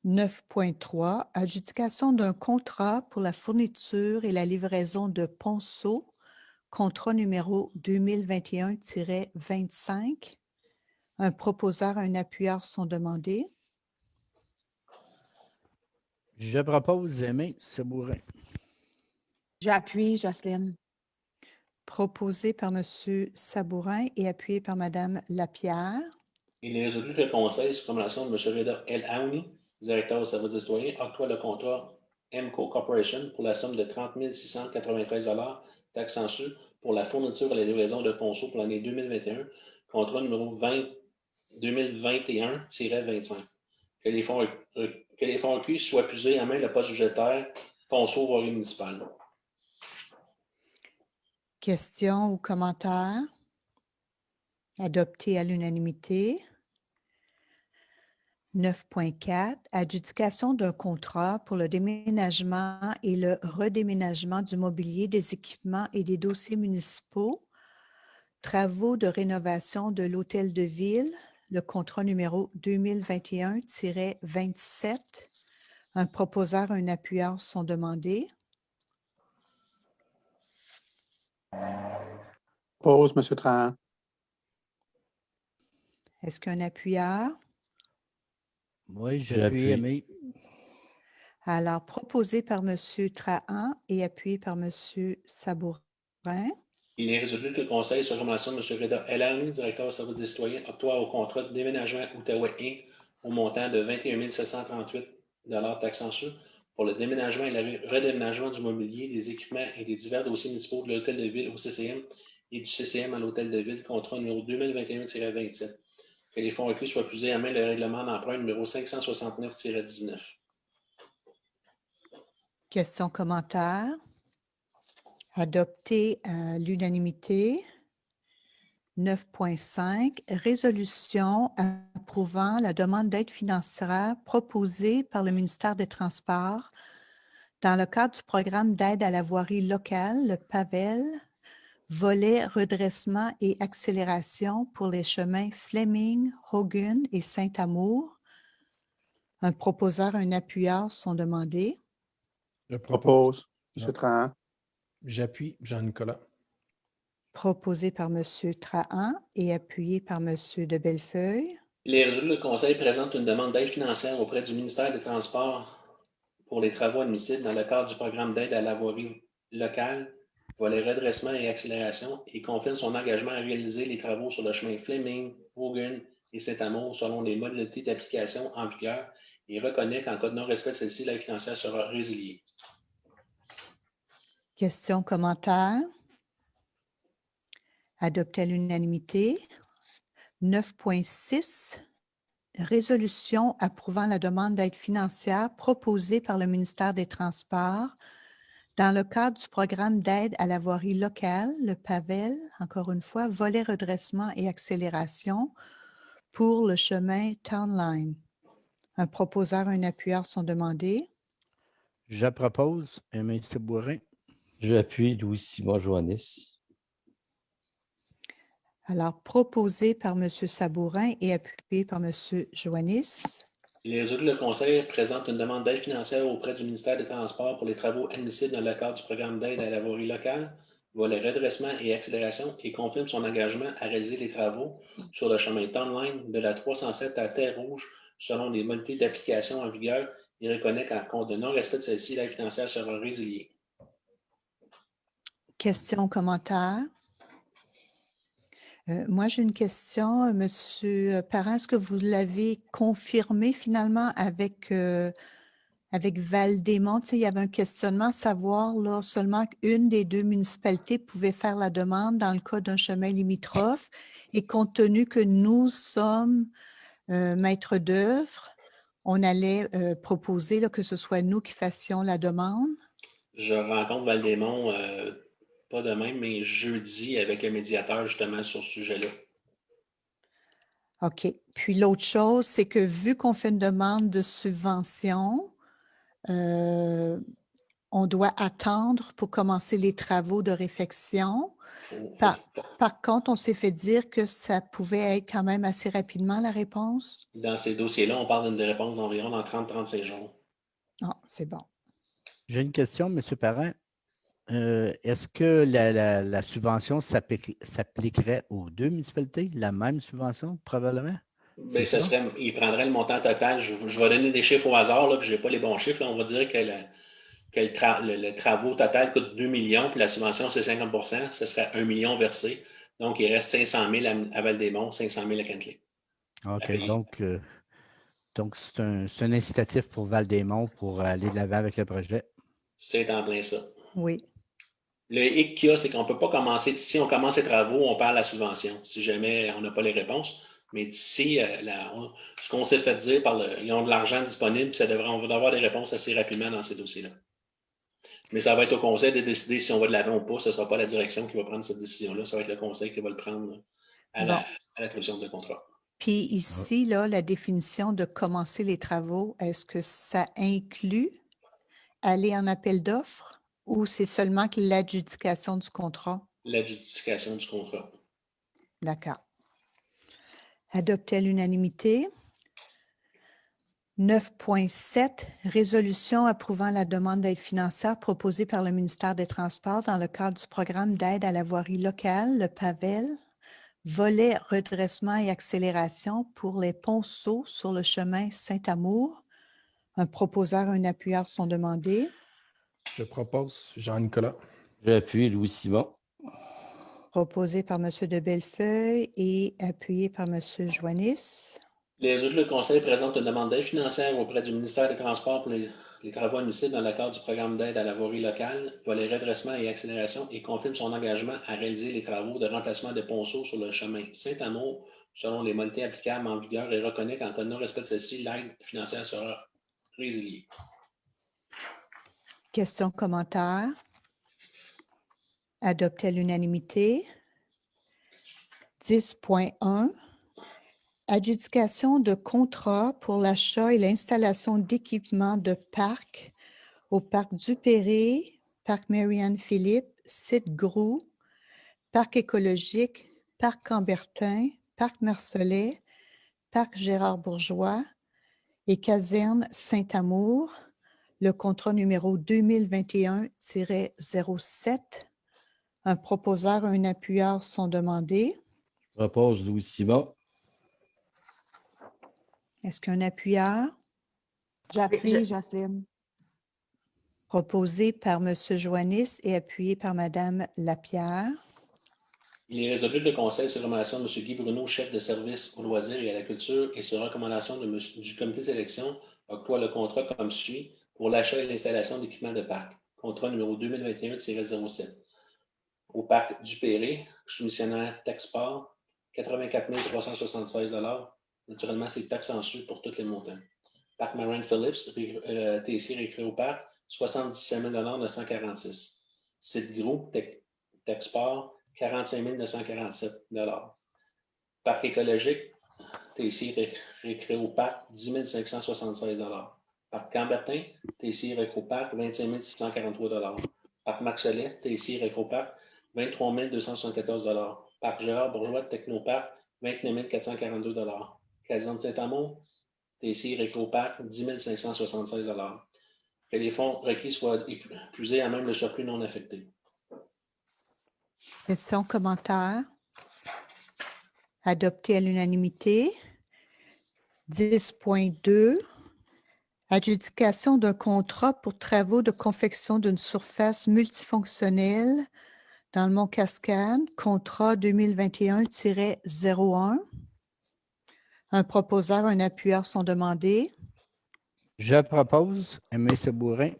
9.3, adjudication d'un contrat pour la fourniture et la livraison de ponceaux, contrat numéro 2021-25. Un proposeur, un appuyeur sont demandés. Je propose Aimé Sabourin. J'appuie, Jocelyne. Proposé par M. Sabourin et appuyé par Mme Lapierre. Il est résolu que le Conseil, sous recommandation de M. Reda El-Aouni, directeur au service des citoyens, octroie le contrat MCO Corporation pour la somme de 30 693 taxant sur pour la fourniture et la livraison de ponceaux pour l'année 2021, contrat numéro 2021-25. Que les fonds requis soient puisés en main le poste budgétaire Ponceau Voirie municipale. Questions ou commentaires? Adopté à l'unanimité. 9.4, adjudication d'un contrat pour le déménagement et le redéménagement du mobilier, des équipements et des dossiers municipaux, travaux de rénovation de l'hôtel de ville, le contrat numéro 2021-27. Un proposeur, un appuyeur sont demandés. Pause, M. Trahan. Est-ce qu'un appuyeur? Oui, J'appuie. j'appuie, Aimé. Alors, proposé par M. Trahan et appuyé par M. Sabourin. Il est résolu que le Conseil, sur recommandation de M. Reda Elani, directeur au service des citoyens, octroie au contrat de déménagement Outaouais Inc. au montant de 21 738 taxes en su pour le déménagement et le redéménagement du mobilier, des équipements et des divers dossiers municipaux de l'Hôtel de Ville au CCM et du CCM à l'Hôtel de Ville, contrat numéro 2021-27. Que les fonds recueillis soient puisés à main le règlement d'emprunt numéro 569-19. Questions, commentaires? Adopté à l'unanimité. 9.5, résolution approuvant la demande d'aide financière proposée par le ministère des Transports dans le cadre du programme d'aide à la voirie locale, le PAVEL, volet redressement et accélération pour les chemins Fleming, Hogan et Saint-Amour. Un proposeur, un appuyeur sont demandés. Je propose. Propose, M. Trahan. J'appuie. Jean-Nicolas. Proposé par M. Trahan et appuyé par M. de Bellefeuille. Il est résolu que le Conseil présente une demande d'aide financière auprès du ministère des Transports pour les travaux admissibles dans le cadre du programme d'aide à la voirie locale, volet redressement et accélération, et confirme son engagement à réaliser les travaux sur le chemin Fleming, Hogan et Saint-Amour selon les modalités d'application en vigueur et reconnaît qu'en cas de non-respect de celle-ci, l'aide financière sera résiliée. Questions, commentaires? Adopté à l'unanimité. 9.6, résolution approuvant la demande d'aide financière proposée par le ministère des Transports dans le cadre du programme d'aide à la voirie locale, le PAVEL, encore une fois, volet redressement et accélération pour le chemin Town Line. Un proposeur, un appuyeur sont demandés. Je propose, Aimé Sabourin. J'appuie Louis-Simon Joannis. Alors, proposé par M. Sabourin et appuyé par M. Joannis. Il est résolu que le Conseil présente une demande d'aide financière auprès du ministère des Transports pour les travaux admissibles dans le cadre du programme d'aide à la voirie locale, volet redressement et accélération, et confirme son engagement à réaliser les travaux sur le chemin Town Line de la 307 à Terre-Rouge selon les modalités d'application en vigueur et reconnaît qu'en cas de non-respect de celle-ci, l'aide financière sera résiliée. Questions, commentaires? Moi, j'ai une question. Monsieur Parent, est-ce que vous l'avez confirmé finalement avec Val-des-Monts? Tu sais, il y avait un questionnement à savoir là, seulement qu'une des deux municipalités pouvait faire la demande dans le cas d'un chemin limitrophe. Et compte tenu que nous sommes maîtres d'œuvre, on allait proposer là, que ce soit nous qui fassions la demande. Je rencontre Val-des-Monts, pas demain, mais jeudi avec le médiateur justement sur ce sujet-là. OK. Puis l'autre chose, c'est que vu qu'on fait une demande de subvention, on doit attendre pour commencer les travaux de réfection. Par contre, on s'est fait dire que ça pouvait être quand même assez rapidement la réponse. Dans ces dossiers-là, on parle d'une réponse d'environ dans 30-35 jours. Ah, c'est bon. J'ai une question, M. Parent. Est-ce que la subvention s'appliquerait aux deux municipalités, la même subvention, probablement? Bien, il prendrait le montant total. Je vais donner des chiffres au hasard, là, puis je n'ai pas les bons chiffres. Là. On va dire que le travaux total coûte 2 millions, puis la subvention, c'est 50 %. Ce serait 1 million versé. Donc, il reste 500 000 à Val-des-Monts, 500 000 à Kentley. OK. Donc c'est un incitatif pour Val-des-Monts pour aller de l'avant avec le projet. C'est en plein ça. Oui. Le hic qu'il y a, c'est qu'on ne peut pas commencer. Si on commence les travaux, on perd la subvention, si jamais on n'a pas les réponses. Mais d'ici, ce qu'on s'est fait dire, ils ont de l'argent disponible, on va avoir des réponses assez rapidement dans ces dossiers-là. Mais ça va être au conseil de décider si on va de l'avant ou pas. Ce ne sera pas la direction qui va prendre cette décision-là. Ça va être le conseil qui va le prendre à l'attribution de contrat. Puis ici, là, la définition de commencer les travaux, est-ce que ça inclut aller en appel d'offres ou c'est seulement que l'adjudication du contrat? L'adjudication du contrat. D'accord. Adopté à l'unanimité. 9.7, résolution approuvant la demande d'aide financière proposée par le ministère des Transports dans le cadre du programme d'aide à la voirie locale, le PAVEL, volet redressement et accélération pour les ponceaux sur le chemin Saint-Amour. Un proposeur et un appuyeur sont demandés. Je propose Jean-Nicolas. J'appuie Louis-Simon. Proposé par M. de Bellefeuille et appuyé par M. Joannis. Les résolus du Conseil présentent une demande d'aide financière auprès du ministère des Transports pour les travaux admissibles dans le cadre du programme d'aide à la voirie locale, volet redressement et accélération, et confirme son engagement à réaliser les travaux de remplacement des ponceaux sur le chemin Saint-Amour selon les modalités applicables en vigueur et reconnaît qu'en cas de non-respect de celle-ci, l'aide financière sera résiliée. Questions, commentaires? Adopté à l'unanimité. 10.1. Adjudication de contrat pour l'achat et l'installation d'équipements de parc au parc Dupéré, parc Marianne-Philippe, site Groux, parc écologique, parc Cambertin, parc Marcelet, parc Gérard-Bourgeois et caserne Saint-Amour. Le contrat numéro 2021-07. Un proposeur et un appuyeur sont demandés. Je propose Louis-Simon. Est-ce qu'un appuyeur? J'appuie Jocelyne. Proposé par M. Joannis et appuyé par Mme Lapierre. Il est résolu que le Conseil, sur recommandation de M. Guy Bruno, chef de service aux loisirs et à la culture, et sur recommandation du comité d'élection, octroie le contrat comme suit pour l'achat et l'installation d'équipements de parc. Contrat numéro 2021-07. Au parc Dupéré, soumissionnaire Taxport, 84 376 $. Naturellement, c'est taxe en sus pour tous les montants. Parc Marianne-Philippe, TC Récréo Parc, 77 946 $. Site Gros, Taxport, 45 947 $. Parc écologique, TC Récréo Parc, 10 576 $. Parc Cambertin, TC Récréo Parc, 25 643 $. Parc Marcelet, TC Récréo Parc, 23 274 $. Parc Gérard-Bourgeois Technoparc, 29 442 $. Caserne Saint-Amour, TC Récréo Parc, 10 576 $. Que les fonds requis soient épuisés à même le surplus non affecté. Questions, commentaires? Adopté à l'unanimité. 10.2. Adjudication d'un contrat pour travaux de confection d'une surface multifonctionnelle dans le Mont-Cascade, contrat 2021-01. Un proposeur, un appuyeur sont demandés. Je propose Aimé Sabourin.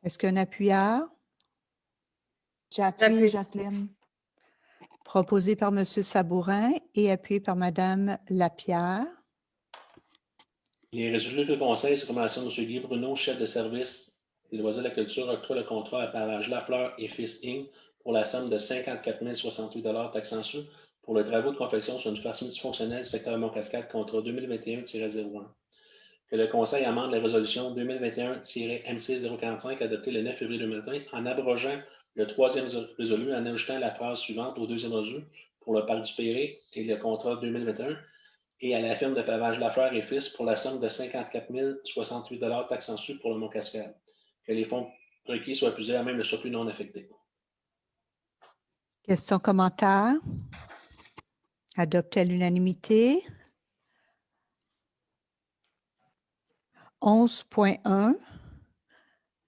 Est-ce qu'un appuyeur? J'appuie Jocelyne. Proposé par M. Sabourin et appuyé par Mme Lapierre. Il est résolu que le Conseil, sur recommandation de M. Guy Bruno, chef de service des loisirs de la culture, octroie le contrat à Pavage Lafleur et Fils Inc. pour la somme de 54 068 $ taxes en sus pour le travaux de confection sur une surface multifonctionnelle secteur Mont-Cascade, contrat 2021-01. Que le Conseil amende la résolution 2021-MC045 adoptée le 9 février 2020 en abrogeant le troisième résolu en ajoutant la phrase suivante au deuxième résolu pour le parc Dupéré et le contrat 2021 et à la firme de Pavage Lafleur et Fils pour la somme de 54 068 $ taxes en sus pour le Mont-Cascade. Que les fonds requis soient épuisés à même le surplus non affecté. Questions, commentaires? Adopté à l'unanimité. 11.1.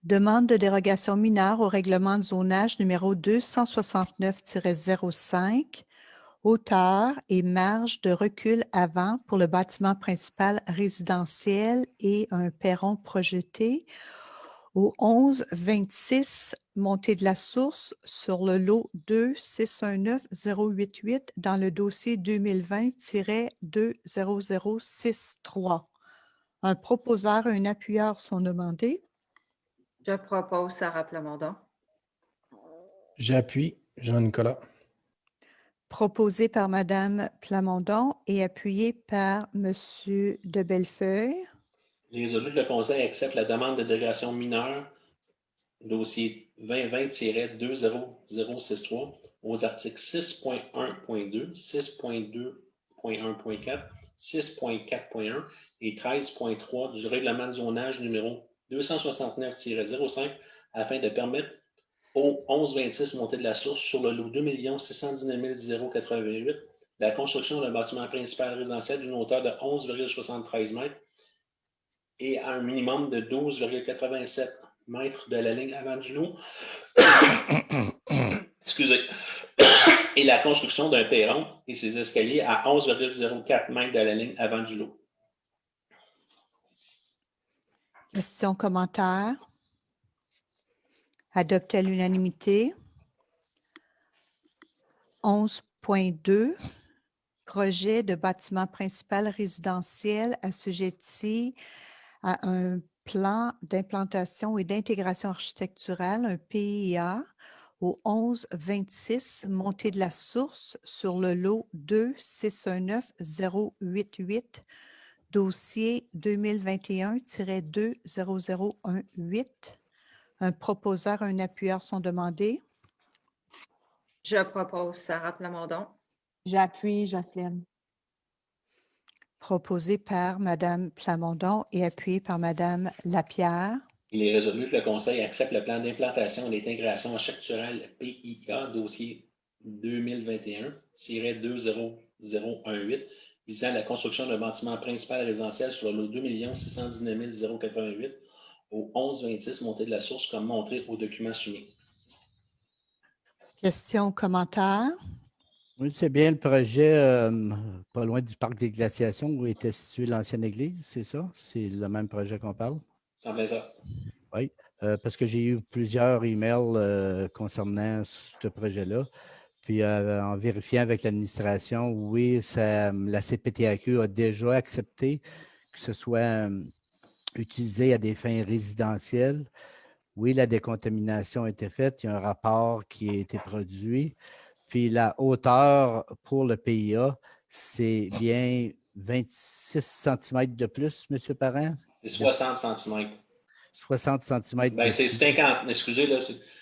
Demande de dérogation mineure au règlement de zonage numéro 269-05, hauteur et marge de recul avant pour le bâtiment principal résidentiel et un perron projeté au 11-26 Montée de la Source sur le lot 2619088 dans le dossier 2020-20063. Un proposeur et un appuyeur sont demandés. Je propose Sarah Plamondon. J'appuie Jean-Nicolas. Proposé par Mme Plamondon et appuyé par M. de Bellefeuille. Il est résolu que le Conseil accepte la demande de dérogation mineure, dossier 2020-20063, aux articles 6.1.2, 6.2.1.4, 6.4.1 et 13.3 du règlement de zonage numéro 269-05 afin de permettre au 1126 montée de la source sur le lot 2 619 088, la construction d'un bâtiment principal résidentiel d'une hauteur de 11,73 mètres et à un minimum de 12,87 mètres de la ligne avant du lot. Excusez. Et la construction d'un perron et ses escaliers à 11,04 mètres de la ligne avant du lot. Questions, commentaires? Adopté à l'unanimité. 11.2, projet de bâtiment principal résidentiel assujetti à un plan d'implantation et d'intégration architecturale, un PIA, au 1126 montée de la source sur le lot 2619088, dossier 2021-20018. Un proposeur, un appuyeur sont demandés. Je propose Sarah Plamondon. J'appuie Jocelyne. Proposé par Mme Plamondon et appuyé par Mme Lapierre. Il est résolu que le Conseil accepte le plan d'implantation et d'intégration architecturale PIA, dossier 2021-20018, visant la construction d'un bâtiment principal résidentiel sur le lot 2 619 088 au 1126 montée de la source comme montré au document soumis. Questions ou commentaires? Oui, c'est bien le projet pas loin du parc des glaciations où était située l'ancienne église, c'est ça? C'est le même projet qu'on parle? Ça me plaît ça. Oui, parce que j'ai eu plusieurs emails concernant ce projet-là. Puis en vérifiant avec l'administration, oui, la CPTAQ a déjà accepté que ce soit utilisé à des fins résidentielles. Oui, la décontamination a été faite. Il y a un rapport qui a été produit. Puis la hauteur pour le PIA, c'est bien 26 cm de plus, M. Parent? C'est 60 cm. 60 cm. Ben, c'est 50, excusez, là,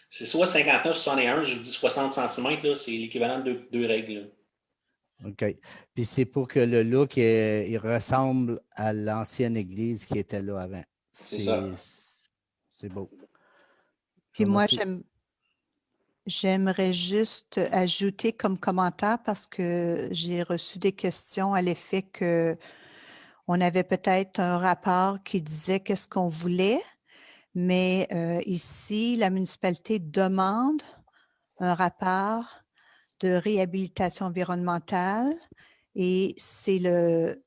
c'est soit 59, 61, je dis 60 cm, c'est l'équivalent de deux règles. Là. OK. Puis c'est pour que le look il ressemble à l'ancienne église qui était là avant. C'est ça. C'est beau. Puis moi, Merci. j'aimerais juste ajouter comme commentaire parce que j'ai reçu des questions à l'effet qu'on avait peut-être un rapport qui disait qu'est-ce qu'on voulait, mais ici, la municipalité demande un rapport de réhabilitation environnementale et c'est le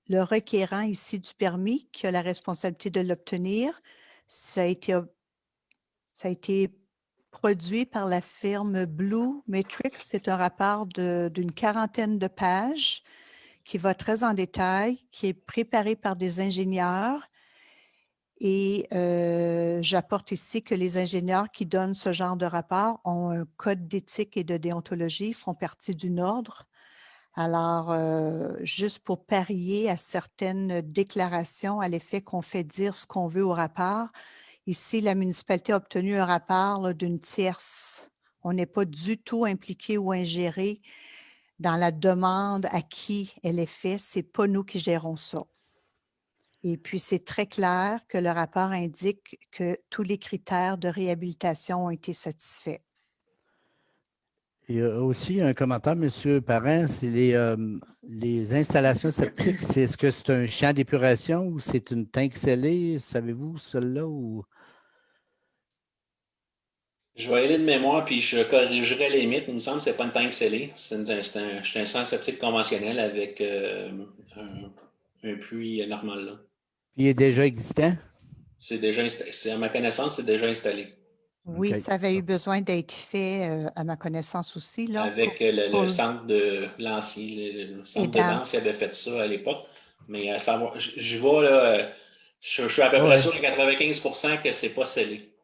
requérant ici du permis qui a la responsabilité de l'obtenir. Ça a été produit par la firme Blue Matrix. C'est un rapport d'une quarantaine de pages qui va très en détail, qui est préparé par des ingénieurs. Et j'apporte ici que les ingénieurs qui donnent ce genre de rapport ont un code d'éthique et de déontologie, font partie d'une ordre. Alors, juste pour parier à certaines déclarations à l'effet qu'on fait dire ce qu'on veut au rapport, ici, la municipalité a obtenu un rapport d'une tierce. On n'est pas du tout impliqué ou ingéré dans la demande à qui elle est faite. Ce n'est pas nous qui gérons ça. Et puis, c'est très clair que le rapport indique que tous les critères de réhabilitation ont été satisfaits. Il y a aussi un commentaire, M. Parent, c'est les installations septiques, est-ce que c'est un champ d'épuration ou c'est une tank scellée? Savez-vous celle-là? Ou... Je vais aller de mémoire puis je corrigerai les mythes. Il me semble que ce n'est pas une tank scellée. C'est un centre septique conventionnel avec un puits normal. Là. Il est déjà existant? C'est déjà à ma connaissance, c'est déjà installé. Oui, Okay. ça avait eu besoin d'être fait, à ma connaissance aussi. Là, avec le centre de l'ancien, le centre de danse qui avait fait ça à l'époque. Mais à savoir, je vois là, je suis à peu près sûr à 95% que ce n'est pas scellé.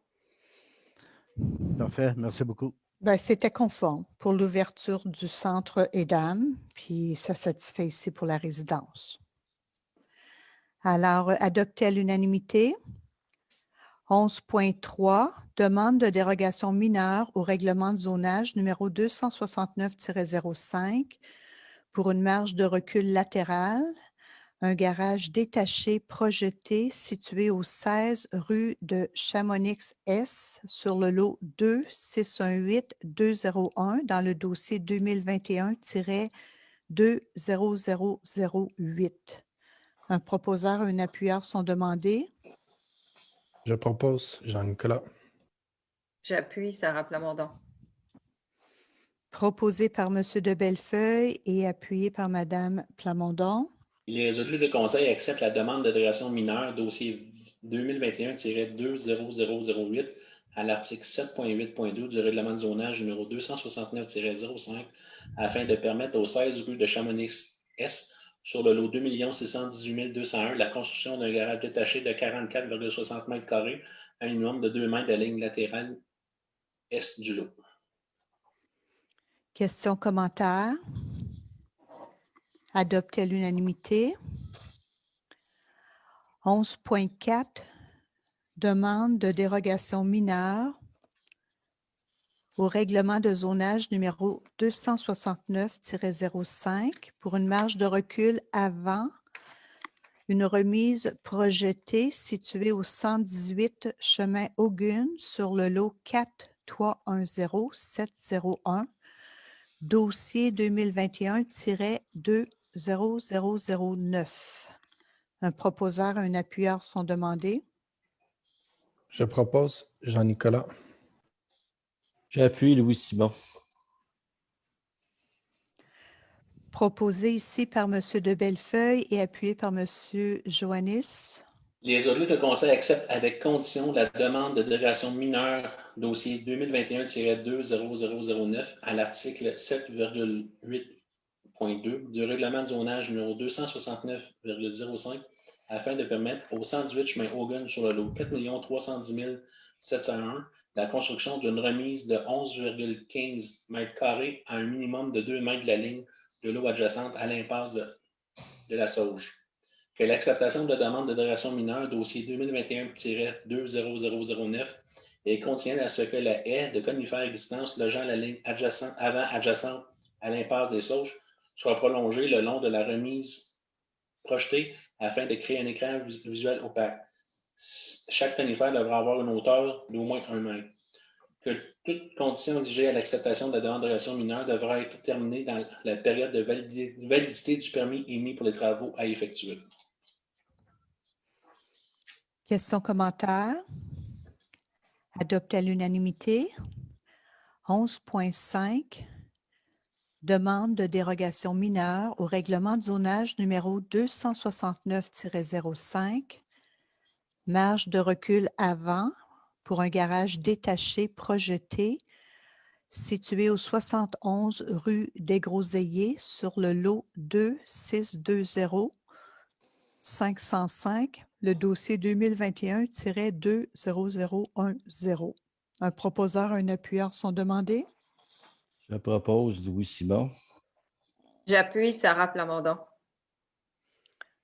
Parfait, merci beaucoup. Ben, c'était conforme pour l'ouverture du centre EDAM, puis ça satisfait ici pour la résidence. Alors, adopté à l'unanimité. 11.3, demande de dérogation mineure au règlement de zonage numéro 269-05 pour une marge de recul latérale un garage détaché projeté situé au 16 rue de Chamonix-S sur le lot 2618201 dans le dossier 2021-20008. Un proposeur et un appuyeur sont demandés. Je propose Jean-Nicolas. J'appuie Sarah Plamondon. Proposé par M. de Bellefeuille et appuyé par Mme Plamondon. Il est résolu que le Conseil accepte la demande de délégation mineure, dossier 2021-20008, à l'article 7.8.2 du règlement de zonage numéro 269-05, afin de permettre au 16 rue de Chamonix-S, sur le lot 2 618 201, la construction d'un garage détaché de 44,60 m² à un minimum de 2 mètres de la ligne latérale est du lot. Questions, commentaires? Adopté à l'unanimité. 11.4, demande de dérogation mineure au règlement de zonage numéro 269-05 pour une marge de recul avant une remise projetée située au 118 chemin Augun sur le lot 4310701, dossier 2021-20009. Un proposeur et un appuyeur sont demandés. Je propose Jean-Nicolas. J'appuie Louis-Simon. Proposé ici par M. de Bellefeuille et appuyé par M. Joannis. Il est résolu que le Conseil accepte avec condition la demande de délégation mineure, dossier 2021-20009, à l'article 7,8.2 du règlement de zonage numéro 269,05, afin de permettre au 118 chemin Hogan sur le lot 4 310 701 la construction d'une remise de 11,15 m² à un minimum de 2 mètres de la ligne de l'eau adjacente à l'impasse de la Sauge. Que l'acceptation de la demande de délégation mineure, dossier 2021-20009, est conditionne à ce que la haie de conifères existante logeant la ligne adjacente à l'impasse des Sauges soit prolongée le long de la remise projetée afin de créer un écran visuel opaque. Chaque conifère devra avoir une hauteur d'au moins 1 mètre. Que toute condition exigée à l'acceptation de la demande de délégation mineure devra être terminée dans la période de validité du permis émis pour les travaux à effectuer. Questions, commentaires? Adopté à l'unanimité. 11.5, demande de dérogation mineure au règlement de zonage numéro 269-05, marge de recul avant pour un garage détaché projeté situé au 71 rue des Groseilliers sur le lot 2620-505, le dossier 2021-20010. Un proposeur et un appuyeur sont demandés. Je propose Louis-Simon. J'appuie Sarah Plamondon.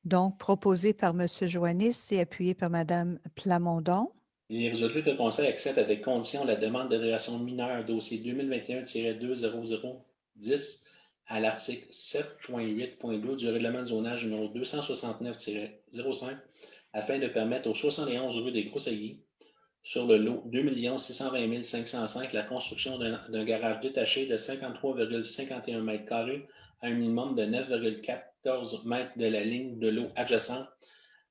Donc, proposé par M. Joannis et appuyé par Mme Plamondon. Il est résolu que le Conseil accepte avec condition la demande de délégation mineure, dossier 2021-20010, à l'article 7.8.2 du règlement de zonage numéro 269-05, afin de permettre au 71 rue des Groseilliers, sur le lot 2 620 505, la construction d'un garage détaché de 53,51 m² à un minimum de 9,14 mètres de la ligne de l'eau adjacente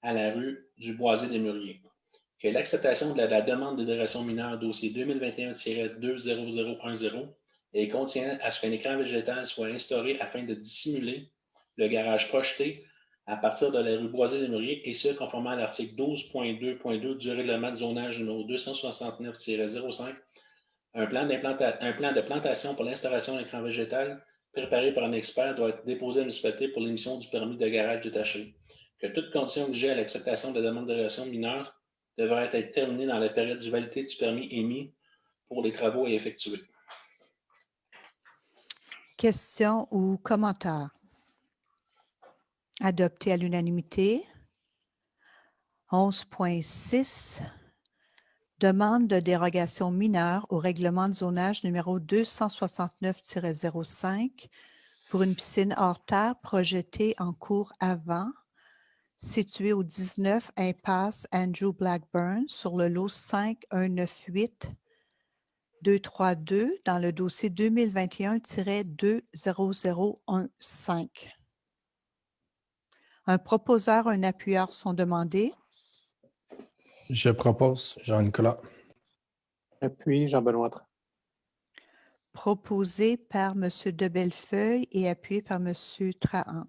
à la rue du Boisé des Mûriers. Que l'acceptation de la demande de délégation mineure, dossier 2021-20010, est conditionne à ce qu'un écran végétal soit instauré afin de dissimuler le garage projeté à partir de la rue Boisé des Mûriers, et ce, conformément à l'article 12.2.2 du règlement de zonage numéro 269-05, un plan de plantation pour l'installation d'un écran végétal préparé par un expert doit être déposé à la municipalité pour l'émission du permis de garage détaché. Que toute condition obligée à l'acceptation de la demande de délégation mineure devrait être terminée dans la période de validité du permis émis pour les travaux à effectuer. Questions ou commentaires? Adopté à l'unanimité. 11.6, demande de dérogation mineure au règlement de zonage numéro 269-05 pour une piscine hors terre projetée en cours avant situé au 19 impasse Andrew Blackburn sur le lot 5198232 dans le dossier 2021-20015. Un proposeur, un appuyeur sont demandés. Je propose Jean-Nicolas. J'appuie Jean-Benoît Trahan. Proposé par M. de Bellefeuille et appuyé par M. Trahan.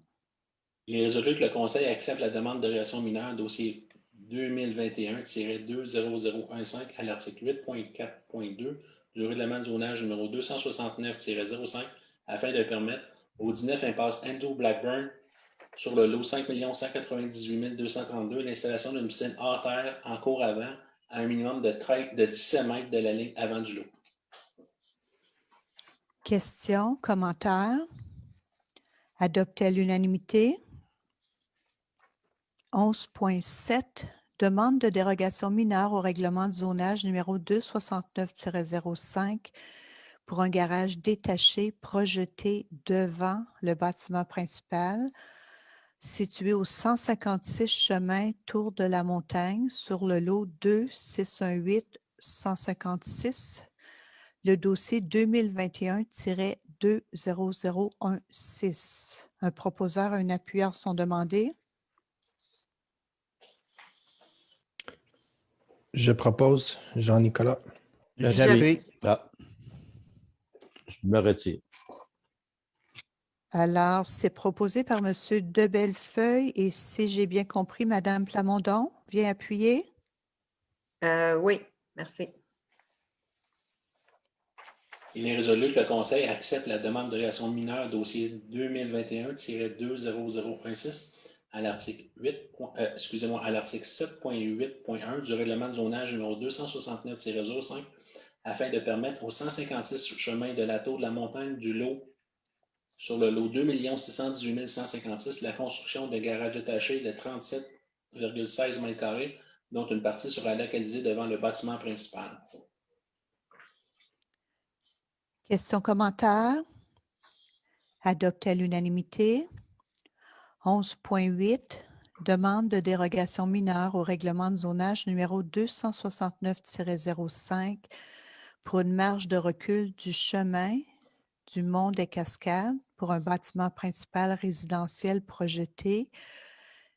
Il est résolu que le Conseil accepte la demande de dérogation mineure dossier 2021-20015 à l'article 8.4.2 du règlement de zonage numéro 269-05 afin de permettre au 19 impasse Andrew Blackburn sur le lot 5 198 232 l'installation d'une piscine hors terre en cours avant à un minimum de 17 mètres de la ligne avant du lot. Questions, commentaires? Adopté à l'unanimité. 11.7. Demande de dérogation mineure au règlement de zonage numéro 269-05 pour un garage détaché projeté devant le bâtiment principal situé au 156 chemin Tour de la Montagne sur le lot 2618-156, le dossier 2021-20016. Un proposeur, un appuyeur sont demandés. Je propose Jean-Nicolas. J'appuie. Ah. Je me retire. Alors, c'est proposé par M. de Bellefeuille et si j'ai bien compris, Mme Plamondon vient appuyer. Oui, merci. Il est résolu que le Conseil accepte la demande de dérogation mineure dossier 2021-20016 à l'article 7.8.1 du règlement de zonage numéro 269-05 afin de permettre aux 156 chemins de la Tour de la Montagne du lot sur le lot 2 618 156 la construction de garages détachés de 37,16 m², dont une partie sera localisée devant le bâtiment principal. Questions, commentaires? Adopté à l'unanimité. 11.8. Demande de dérogation mineure au règlement de zonage numéro 269-05 pour une marge de recul du chemin du Mont des Cascades pour un bâtiment principal résidentiel projeté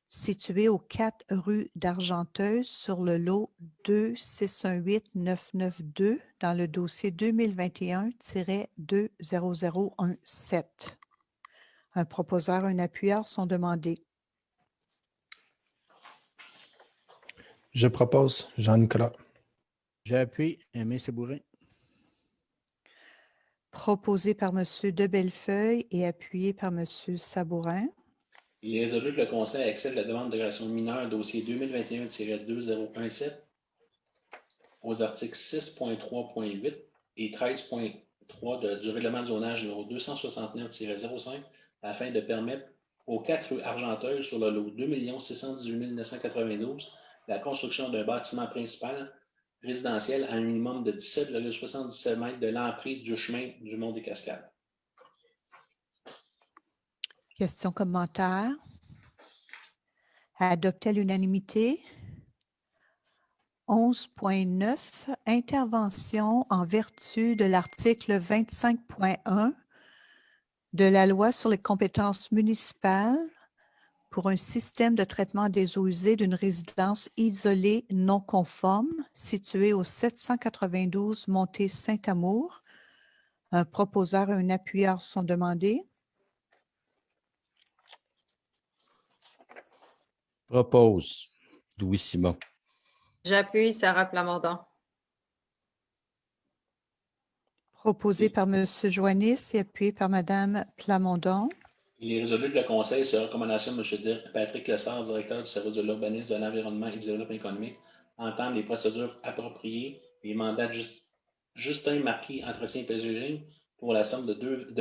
situé aux 4 rue d'Argenteuse sur le lot 2618992 dans le dossier 2021-20017. Un proposeur, un appuyeur sont demandés. Je propose Jean-Nicolas. J'appuie Aimé Sabourin. Proposé par M. de Bellefeuille et appuyé par M. Sabourin. Il est résolu que le Conseil accepte la demande de dérogation mineure dossier 2021-2017 aux articles 6.3.8 et 13.3 du règlement de zonage numéro 269-05 afin de permettre aux 4 rue Argenteuse sur le lot 2 618 992 la construction d'un bâtiment principal résidentiel à un minimum de 17,77 mètres de l'emprise du chemin du Mont des Cascades. Questions, commentaires? Adopté à l'unanimité. 11.9. Intervention en vertu de l'article 25.1 de la loi sur les compétences municipales pour un système de traitement des eaux usées d'une résidence isolée non conforme située au 792 Montée Saint-Amour. Un proposeur et un appuyeur sont demandés. Propose Louis Simon. J'appuie Sarah Plamondon. Proposé par M. Joannis et appuyé par Mme Plamondon. Il est résolu que le Conseil, sur recommandation de M. Patrick Lessard, directeur du service de l'urbanisme, de l'environnement et du développement économique, entame les procédures appropriées et mandate Justin Marquis, entretien PGG, pour la somme de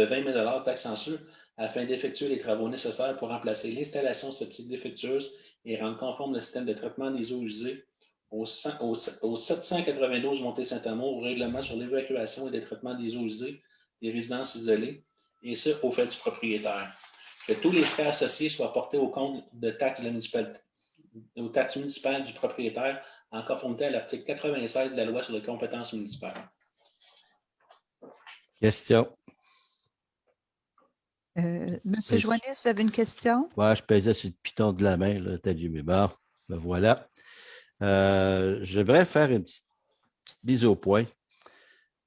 20 000 taxes en sûr, afin d'effectuer les travaux nécessaires pour remplacer l'installation septique défectueuse et rendre conforme le système de traitement des eaux usées au 792 Montée Saint-Amour, au règlement sur l'évacuation et le traitement des eaux usées des résidences isolées, et ce, au fait du propriétaire. que tous les frais associés soient portés au compte de taxes de la municipalité, aux taxes municipales du propriétaire en conformité à l'article 96 de la loi sur les compétences municipales. Question. Monsieur Joannis, vous avez une question? Ouais, je pesais sur le piton de la main, là, t'as allumé. Bon, ben voilà. J'aimerais faire une petite mise au point.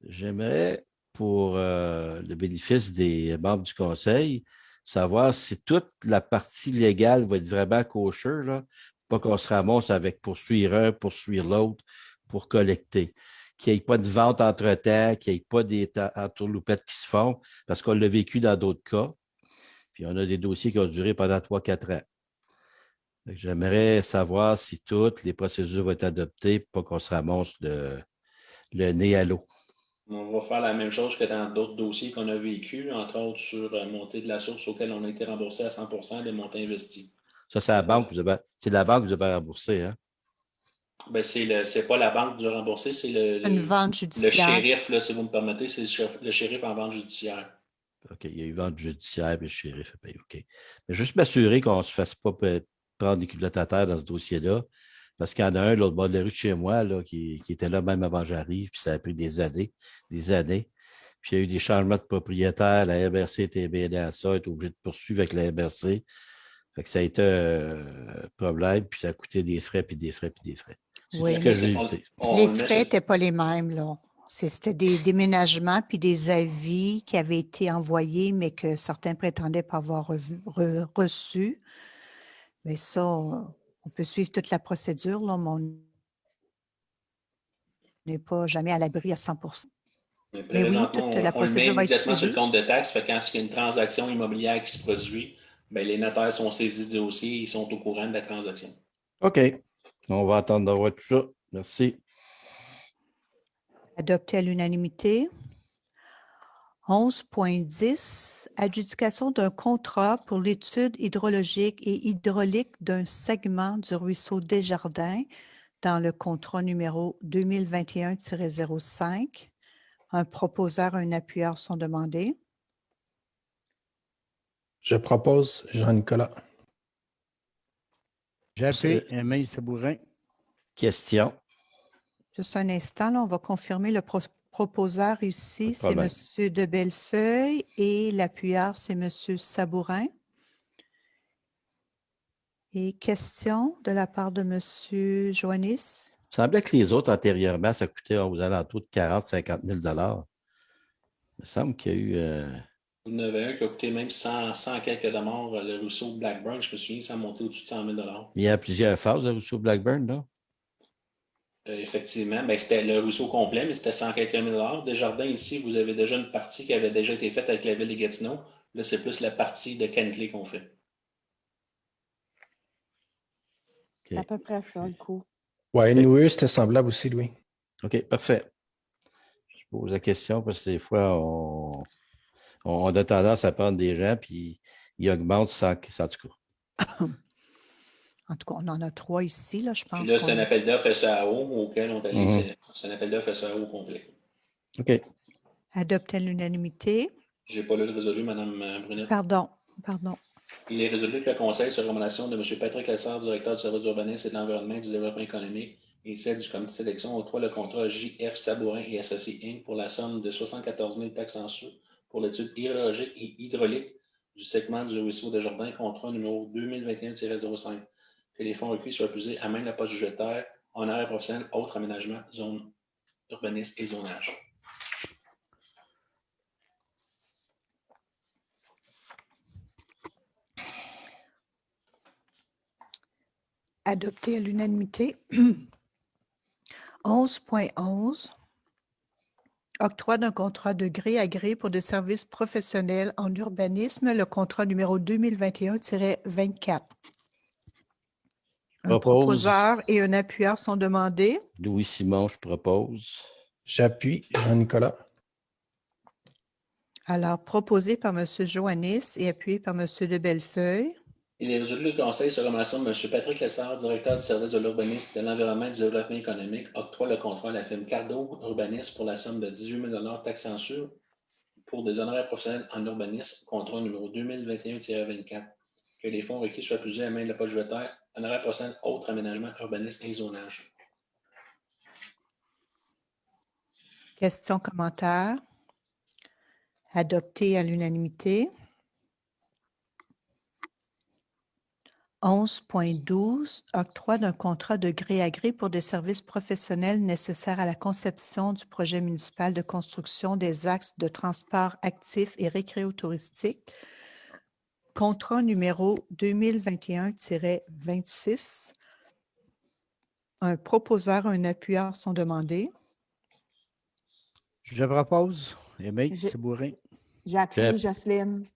J'aimerais, pour le bénéfice des membres du conseil, savoir si toute la partie légale va être vraiment kosher, là, pas qu'on se ramasse avec poursuivre un, poursuivre l'autre pour collecter. Qu'il n'y ait pas de vente entre-temps, qu'il n'y ait pas des entourloupettes qui se font, parce qu'on l'a vécu dans d'autres cas. Puis on a des dossiers qui ont duré pendant 3-4 ans. J'aimerais savoir si toutes les procédures vont être adoptées pour pas qu'on se ramasse le nez à l'eau. On va faire la même chose que dans d'autres dossiers qu'on a vécu, entre autres sur montée de la source auquel on a été remboursé à 100% des montants investis. Ça, c'est la banque que vous avez remboursé, hein? Ben, c'est pas la banque qui doit rembourser, c'est Une vente le judiciaire. shérif, là, si vous me permettez, c'est le shérif en vente judiciaire. OK, il y a eu vente judiciaire, puis le shérif a payé. OK. Mais juste m'assurer qu'on ne se fasse pas prendre des culottes à terre dans ce dossier-là, parce qu'il y en a un, l'autre bord de la rue de chez moi, là, qui était là même avant que j'arrive, puis ça a pris des années. Puis il y a eu des changements de propriétaire, la MRC était bien à ça, elle était obligée de poursuivre avec la MRC. Fait que ça a été un problème, puis ça a coûté des frais, puis des frais, puis des frais. C'est Oui. tout ce que je veux éviter. Les frais n'étaient pas les mêmes, là. C'était des déménagements puis des avis qui avaient été envoyés, mais que certains prétendaient pas avoir reçus. Mais ça, on peut suivre toute la procédure, là, mais on n'est pas jamais à l'abri à 100%. Mais oui, toute la on le met procédure va être immédiatement sur le suivie. compte de taxes. Fait quand il y a une transaction immobilière qui se produit, ben, les notaires sont saisis du dossier, ils sont au courant de la transaction. OK. On va attendre d'avoir tout ça. Merci. Adopté à l'unanimité. 11.10, adjudication d'un contrat pour l'étude hydrologique et hydraulique d'un segment du ruisseau Desjardins dans le contrat numéro 2021-05. Un proposeur et un appuyeur sont demandés. Je propose Jean-Nicolas. J'appuie Aimé Sabourin. Question. Juste un instant, là, on va confirmer le proposeur ici, c'est problème. M. de Bellefeuille et l'appuyeur, c'est M. Sabourin. Et question de la part de M. Joannis. Il semblait que les autres, antérieurement, ça coûtait aux alentours de 40-50 000 $. Il me semble qu'il y a eu... Il y en avait un qui a coûté même 100 quelques morts, le ruisseau Blackburn, je me souviens, ça a monté au-dessus de 100 000 $. Il y a plusieurs phases de ruisseau Blackburn, là? Effectivement, ben, c'était le ruisseau complet, mais c'était 100 quelques mille $. Desjardins, ici, vous avez déjà une partie qui avait déjà été faite avec la ville de Gatineau. Là, c'est plus la partie de Kentley qu'on fait. C'est à peu près ça, le coût. Oui, nous, c'était semblable aussi, Louis. OK, parfait. Je pose la question parce que des fois, on a tendance à prendre des gens, puis ils augmentent sans tout cas. En tout cas, on en a 3 ici, là, je pense. Puis là, c'est un appel d'offres SAO auquel on est allé. C'est un appel d'offres SAO complet. OK. Adopté à l'unanimité. Je n'ai pas lu le résolu, Mme Brunette. Pardon. Il est résolu que le Conseil, sur recommandation de M. Patrick Lessard, directeur du service d'urbanisme et de l'environnement et du développement économique, et celle du comité de sélection, octroie le contrat JF Sabourin et Associés Inc. pour la somme de 74 000 taxes en sous pour l'étude hydrologique et hydraulique du segment du ruisseau Desjardins, contrat numéro 2021-05. Que les fonds recueillis soient puisés à main de la poste budgétaire, honoraires professionnels, autres aménagements, zone urbanisme et zonage. Adopté à l'unanimité. 11.11. Octroi d'un contrat de gré à gré pour des services professionnels en urbanisme, le contrat numéro 2021-24. Un proposeur et un appuyeur sont demandés. Louis Simon, je propose. J'appuie Jean-Nicolas. Alors, proposé par M. Joannis et appuyé par M. de Bellefeuille. Il est résolu le Conseil, sur recommandation de M. Patrick Lessard, directeur du service de l'urbanisme, de l'environnement et du développement économique, octroie le contrat à la firme Cardo Urbanisme pour la somme de 18 000 taxes en sous pour des honoraires professionnels en urbanisme, contrat numéro 2021-24. Que les fonds requis soient puisés à main de la poche budgétaire, honoraires professionnels, autres aménagements, urbanisme et zonage. Questions, commentaires? Adopté à l'unanimité. 11.12, octroi d'un contrat de gré à gré pour des services professionnels nécessaires à la conception du projet municipal de construction des axes de transport actif et récréo-touristique. Contrat numéro 2021-26. Un proposeur, un appuyeur sont demandés. Je propose. Aimé, J'ai- Sabourin. J'appuie Jocelyne.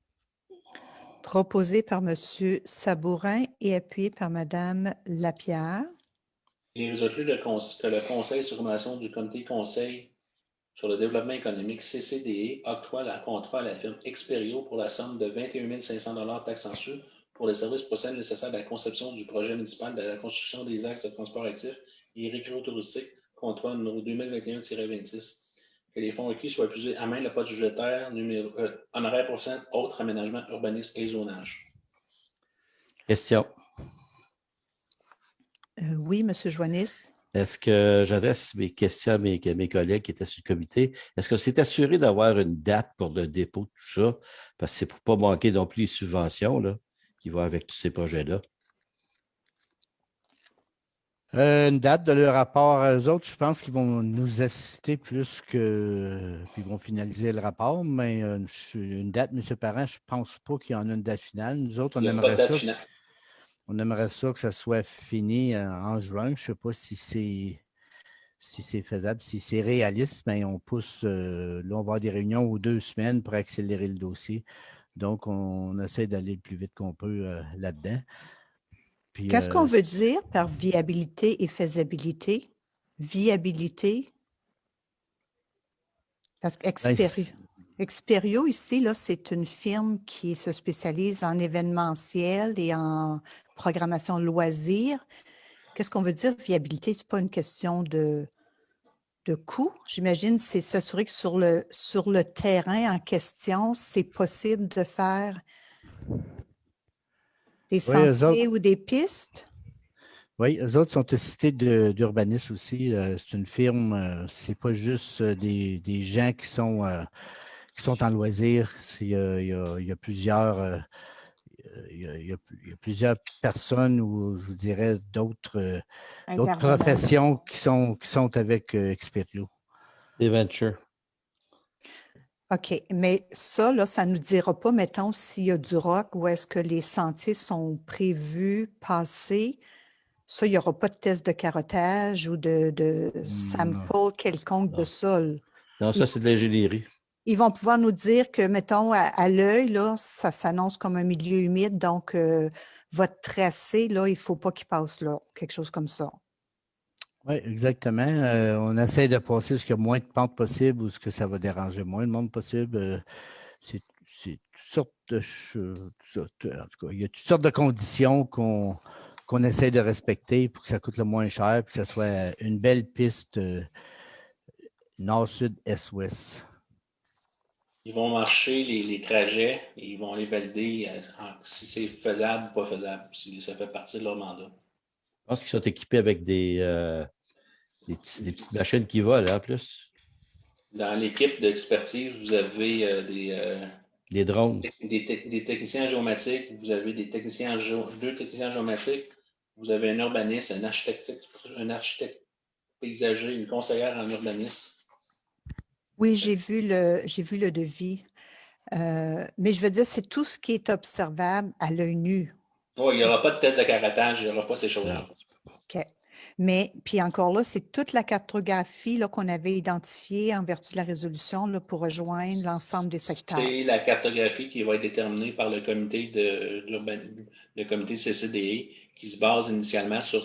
Proposé par M. Sabourin et appuyé par Mme Lapierre. Il est résolu que le Conseil sur recommandation du Comité Conseil sur le développement économique CCDE octroie le contrat à la firme Experio pour la somme de 21 500 $ taxes en sus pour les services professionnels nécessaires à la conception du projet municipal de la construction des axes de transport actif et récréo-touristique, contrat numéro 2021-26. Que les fonds requis soient puisés à main de la poche budgétaire, honoraires professionnels, autres aménagements, urbanisme et zonage. Question. Oui, M. Joannis. Est-ce que j'adresse mes questions à mes collègues qui étaient sur le comité? Est-ce qu'on s'est assuré d'avoir une date pour le dépôt de tout ça? Parce que c'est pour ne pas manquer non plus les subventions là, qui vont avec tous ces projets-là. Une date de leur rapport à eux autres, je pense qu'ils vont nous assister plus que. Puis ils vont finaliser le rapport, mais une date, M. Parent, je ne pense pas qu'il y en a une date finale. Nous autres, Il n'y a pas de date finale. On aimerait ça que ça soit fini en juin. Je ne sais pas si c'est faisable, si c'est réaliste, mais on pousse. Là, on va avoir des réunions aux 2 semaines pour accélérer le dossier. Donc, on essaie d'aller le plus vite qu'on peut là-dedans. Puis, Qu'est-ce qu'on veut dire par viabilité et faisabilité? Viabilité? Parce qu'Experio, ici, là, c'est une firme qui se spécialise en événementiel et en programmation loisirs. Qu'est-ce qu'on veut dire viabilité? Ce n'est pas une question de coût. J'imagine c'est s'assurer que sur le terrain en question, c'est possible de faire des sentiers ou des pistes. Oui, eux autres sont assistés d'urbanisme aussi. C'est une firme, c'est pas juste des gens qui sont en loisirs. Il y a plusieurs. Il y a plusieurs personnes ou je vous dirais d'autres professions qui sont avec Experio. Des ventures. OK, mais ça, là, ça ne nous dira pas, mettons, s'il y a du rock ou est-ce que les sentiers sont prévus, passés. Ça, il n'y aura pas de test de carottage ou de sample quelconque de sol. Non, ça, c'est de l'ingénierie. Ils vont pouvoir nous dire que, mettons, à l'œil, là, ça s'annonce comme un milieu humide, donc votre tracé, là, il ne faut pas qu'il passe là, quelque chose comme ça. Oui, exactement. On essaie de passer ce qu'il y a moins de pente possible ou ce que ça va déranger moins le monde possible. C'est toutes sortes de en tout cas, il y a toutes sortes de conditions qu'on essaie de respecter pour que ça coûte le moins cher et que ça soit une belle piste nord-sud, est-ouest. Ils vont marcher les trajets et ils vont les valider si c'est faisable ou pas faisable, si ça fait partie de leur mandat. Je pense qu'ils sont équipés avec des petites machines qui volent, en plus. Dans l'équipe d'expertise, vous avez des drones. Des techniciens géomatiques, vous avez deux techniciens géomatiques, vous avez un urbaniste, un architecte paysager, une conseillère en urbanisme. Oui, j'ai vu le devis. Mais je veux dire, c'est tout ce qui est observable à l'œil nu. Oui, il n'y aura pas de test de carottage, il n'y aura pas ces choses-là. OK. Mais, puis encore là, c'est toute la cartographie là, qu'on avait identifiée en vertu de la résolution là, pour rejoindre l'ensemble des secteurs. C'est la cartographie qui va être déterminée par le comité le comité CCDE qui se base initialement sur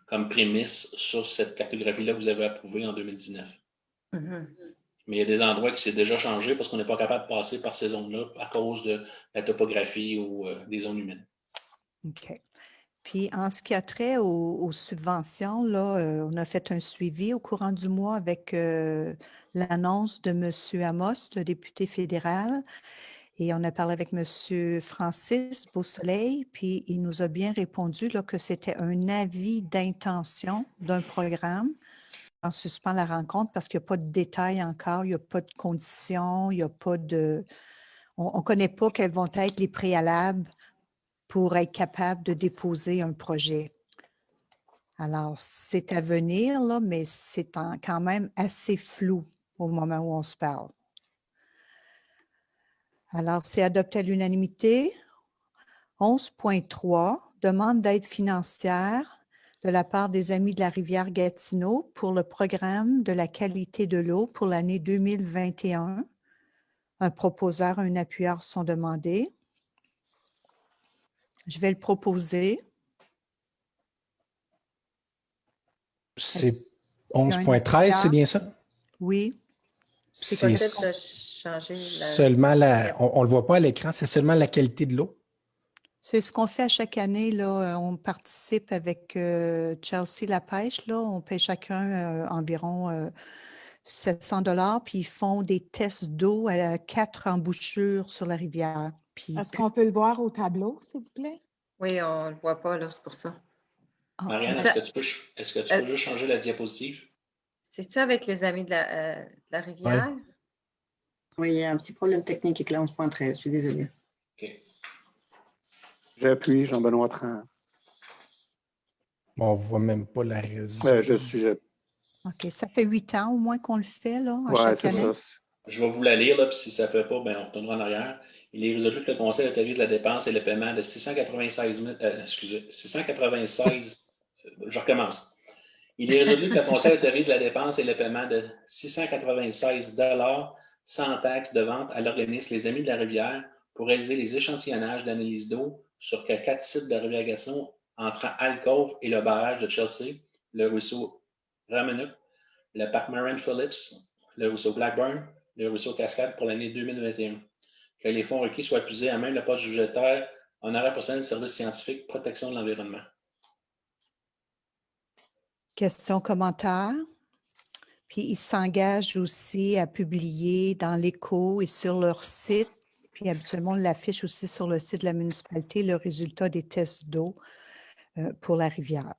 comme prémisse sur cette cartographie-là que vous avez approuvée en 2019. Mm-hmm. Mais il y a des endroits qui s'est déjà changé parce qu'on n'est pas capable de passer par ces zones-là à cause de la topographie ou des zones humides. OK. Puis en ce qui a trait aux subventions, là, on a fait un suivi au courant du mois avec l'annonce de M. Amos, le député fédéral. Et on a parlé avec M. Francis Beausoleil, puis il nous a bien répondu là, que c'était un avis d'intention d'un programme. On suspend la rencontre parce qu'il n'y a pas de détails encore, il n'y a pas de conditions, il n'y a pas de... On ne connaît pas quels vont être les préalables pour être capable de déposer un projet. Alors, c'est à venir, là, mais c'est quand même assez flou au moment où on se parle. Alors, c'est adopté à l'unanimité. 11.3, demande d'aide financière de la part des Amis de la rivière Gatineau pour le programme de la qualité de l'eau pour l'année 2021. Un proposeur, un appuyeur sont demandés. Je vais le proposer. C'est y a un 11.13, c'est appuyeur? bien ça? Oui. C'est C'est possible de changer la... seulement on ne le voit pas à l'écran, c'est seulement la qualité de l'eau. C'est ce qu'on fait à chaque année. Là. On participe avec Chelsea La Pêche. Là. On paie chacun environ 700 $, puis ils font des tests d'eau à 4 embouchures sur la rivière. Puis, Est-ce qu'on peut le voir au tableau, s'il vous plaît? Oui, on ne le voit pas, là, c'est pour ça. Marianne, est-ce que tu peux juste changer la diapositive? C'est-tu avec les Amis de la rivière? Ouais. Oui, il y a un petit problème technique avec la 11.13. Je suis désolée. OK. J'appuie, Jean-Benoît Tran. On ne voit même pas la résolution. OK, ça fait 8 ans au moins qu'on le fait, là, à Ouais, chaque c'est année. ça. Je vais vous la lire, là, puis si ça ne fait pas, ben, on retournera en arrière. Il est résolu que le Conseil autorise la dépense et le paiement de 696 je recommence. Il est résolu que le Conseil autorise la dépense et le paiement de 696 $ sans taxe de vente à l'organisme Les Amis de la Rivière pour réaliser les échantillonnages d'analyse d'eau sur 4 sites de Rivière-Gatineau entrant Alcove et le barrage de Chelsea, le ruisseau Ramenuc, le parc Marion Phillips, le ruisseau Blackburn, le ruisseau Cascade pour l'année 2021. Que les fonds requis soient puisés à même le poste budgétaire honoraire pour le service scientifique, protection de l'environnement. Questions, commentaires? Puis ils s'engagent aussi à publier dans l'Écho et sur leur site, puis habituellement on l'affiche aussi sur le site de la municipalité, le résultat des tests d'eau pour la rivière.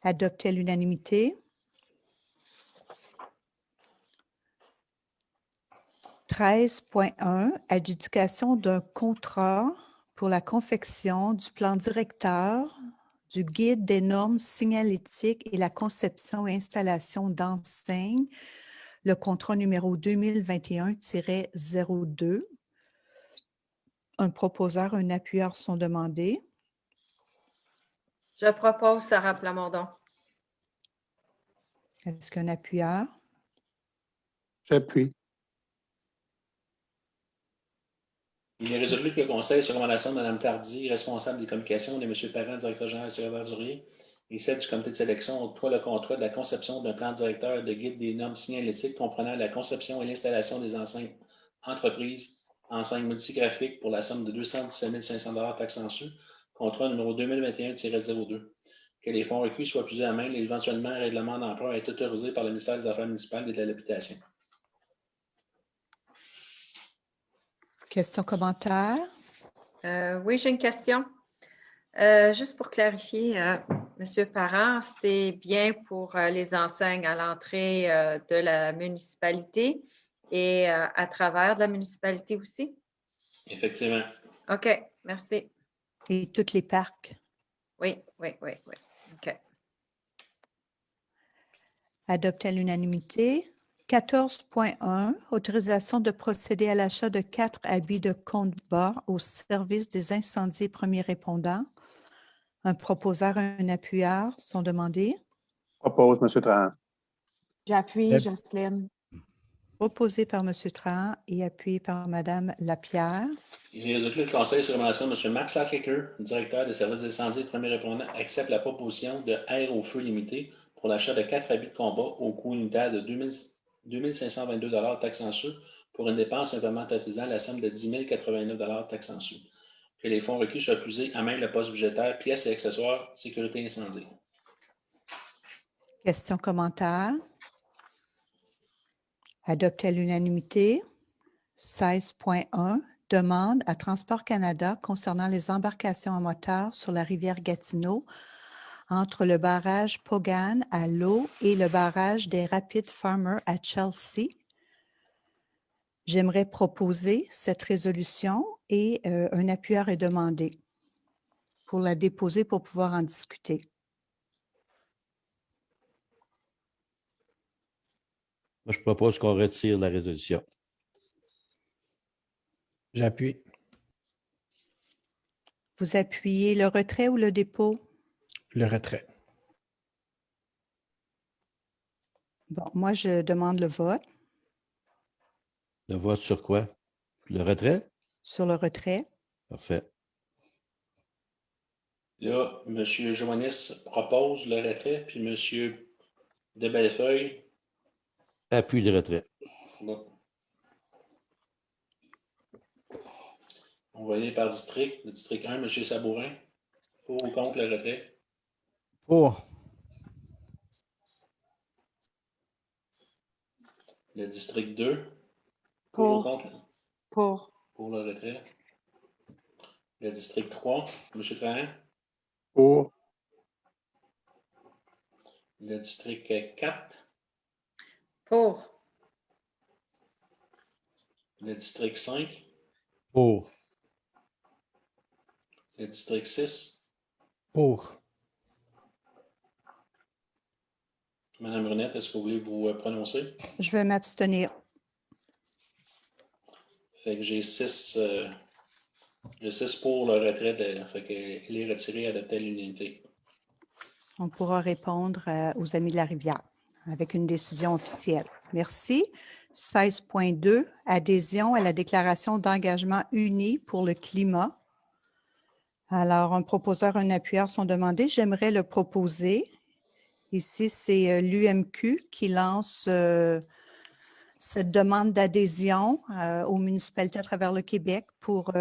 Adopté à l'unanimité. 13.1, adjudication d'un contrat pour la confection du plan directeur du guide des normes signalétiques et la conception et installation d'enseignes, le contrat numéro 2021-02. Un proposeur, un appuyeur sont demandés. Je propose Sarah Plamondon. Est-ce qu'un appuyeur? J'appuie. Il est résolu que le Conseil, sur recommandation de Mme Tardy, responsable des communications, de M. Parent, directeur général et secrétaire d'Urier, et celle du comité de sélection, octroie le contrat de la conception d'un plan directeur de guide des normes signalétiques comprenant la conception et l'installation des enseignes entreprises, enseignes multigraphiques pour la somme de 217 500 $ taxes en su, contrat numéro 2021-02. Que les fonds requis soient puisés à main et éventuellement un règlement d'emprunt est autorisé par le ministère des Affaires municipales et de l'Habitation. Questions, commentaires? Oui, j'ai une question. Juste pour clarifier, M. Parent, c'est bien pour les enseignes à l'entrée de la municipalité et à travers de la municipalité aussi? Effectivement. OK, merci. Et tous les parcs? Oui. OK. Adopté à l'unanimité. 14.1, autorisation de procéder à l'achat de 4 habits de combat au service des incendies et premiers répondants. Un proposeur, un appuyeur sont demandés. Propose, M. Tran. J'appuie, Jocelyne. Proposé par M. Trahan et appuyé par Mme Lapierre. Il est résolu que le Conseil, sur recommandation de M. Marc Sacklicker, directeur des services d'incendie et de premiers répondants, accepte la proposition de Air au Feu Limité pour l'achat de 4 habits de combat au coût unitaire de 2 522 $ taxes en su pour une dépense simplement totalisant la somme de 10 089 $ taxes en su. que les fonds requis soient puisés à même le poste budgétaire, pièces et accessoires, sécurité incendie. Questions, commentaires? Adopté à l'unanimité. 16.1. Demande à Transport Canada concernant les embarcations à moteur sur la rivière Gatineau entre le barrage Pogan à l'eau et le barrage des Rapides Farmer à Chelsea. J'aimerais proposer cette résolution et un appuyeur est demandé pour la déposer pour pouvoir en discuter. Moi, je propose qu'on retire la résolution. J'appuie. Vous appuyez le retrait ou le dépôt? Le retrait. Bon, moi, je demande le vote Le vote sur quoi? Le retrait? sur le retrait. Parfait. Là, M. Joannis propose le retrait, puis M. de Bellefeuille. Appuie le retrait. Bon. On va aller par district. Le district 1, M. Sabourin. Pour ou contre le retrait? Pour. Le district 2. Pour ou contre? Pour. Pour le retrait. Le district 3, M. Trahan. Pour. Le district 4. Pour. Le district 5. Pour. Le district 6. Pour. Madame Brunette, est-ce que vous voulez vous prononcer? Je vais m'abstenir. Fait que j'ai 6 pour le retrait. Fait qu'il est retiré, adopté à l'unanimité. On pourra répondre aux Amis de la Rivière avec une décision officielle. Merci. 16.2, adhésion à la déclaration d'engagement uni pour le climat. Alors, un proposeur, un appuyeur sont demandés. J'aimerais le proposer. Ici, c'est l'UMQ qui lance cette demande d'adhésion aux municipalités à travers le Québec pour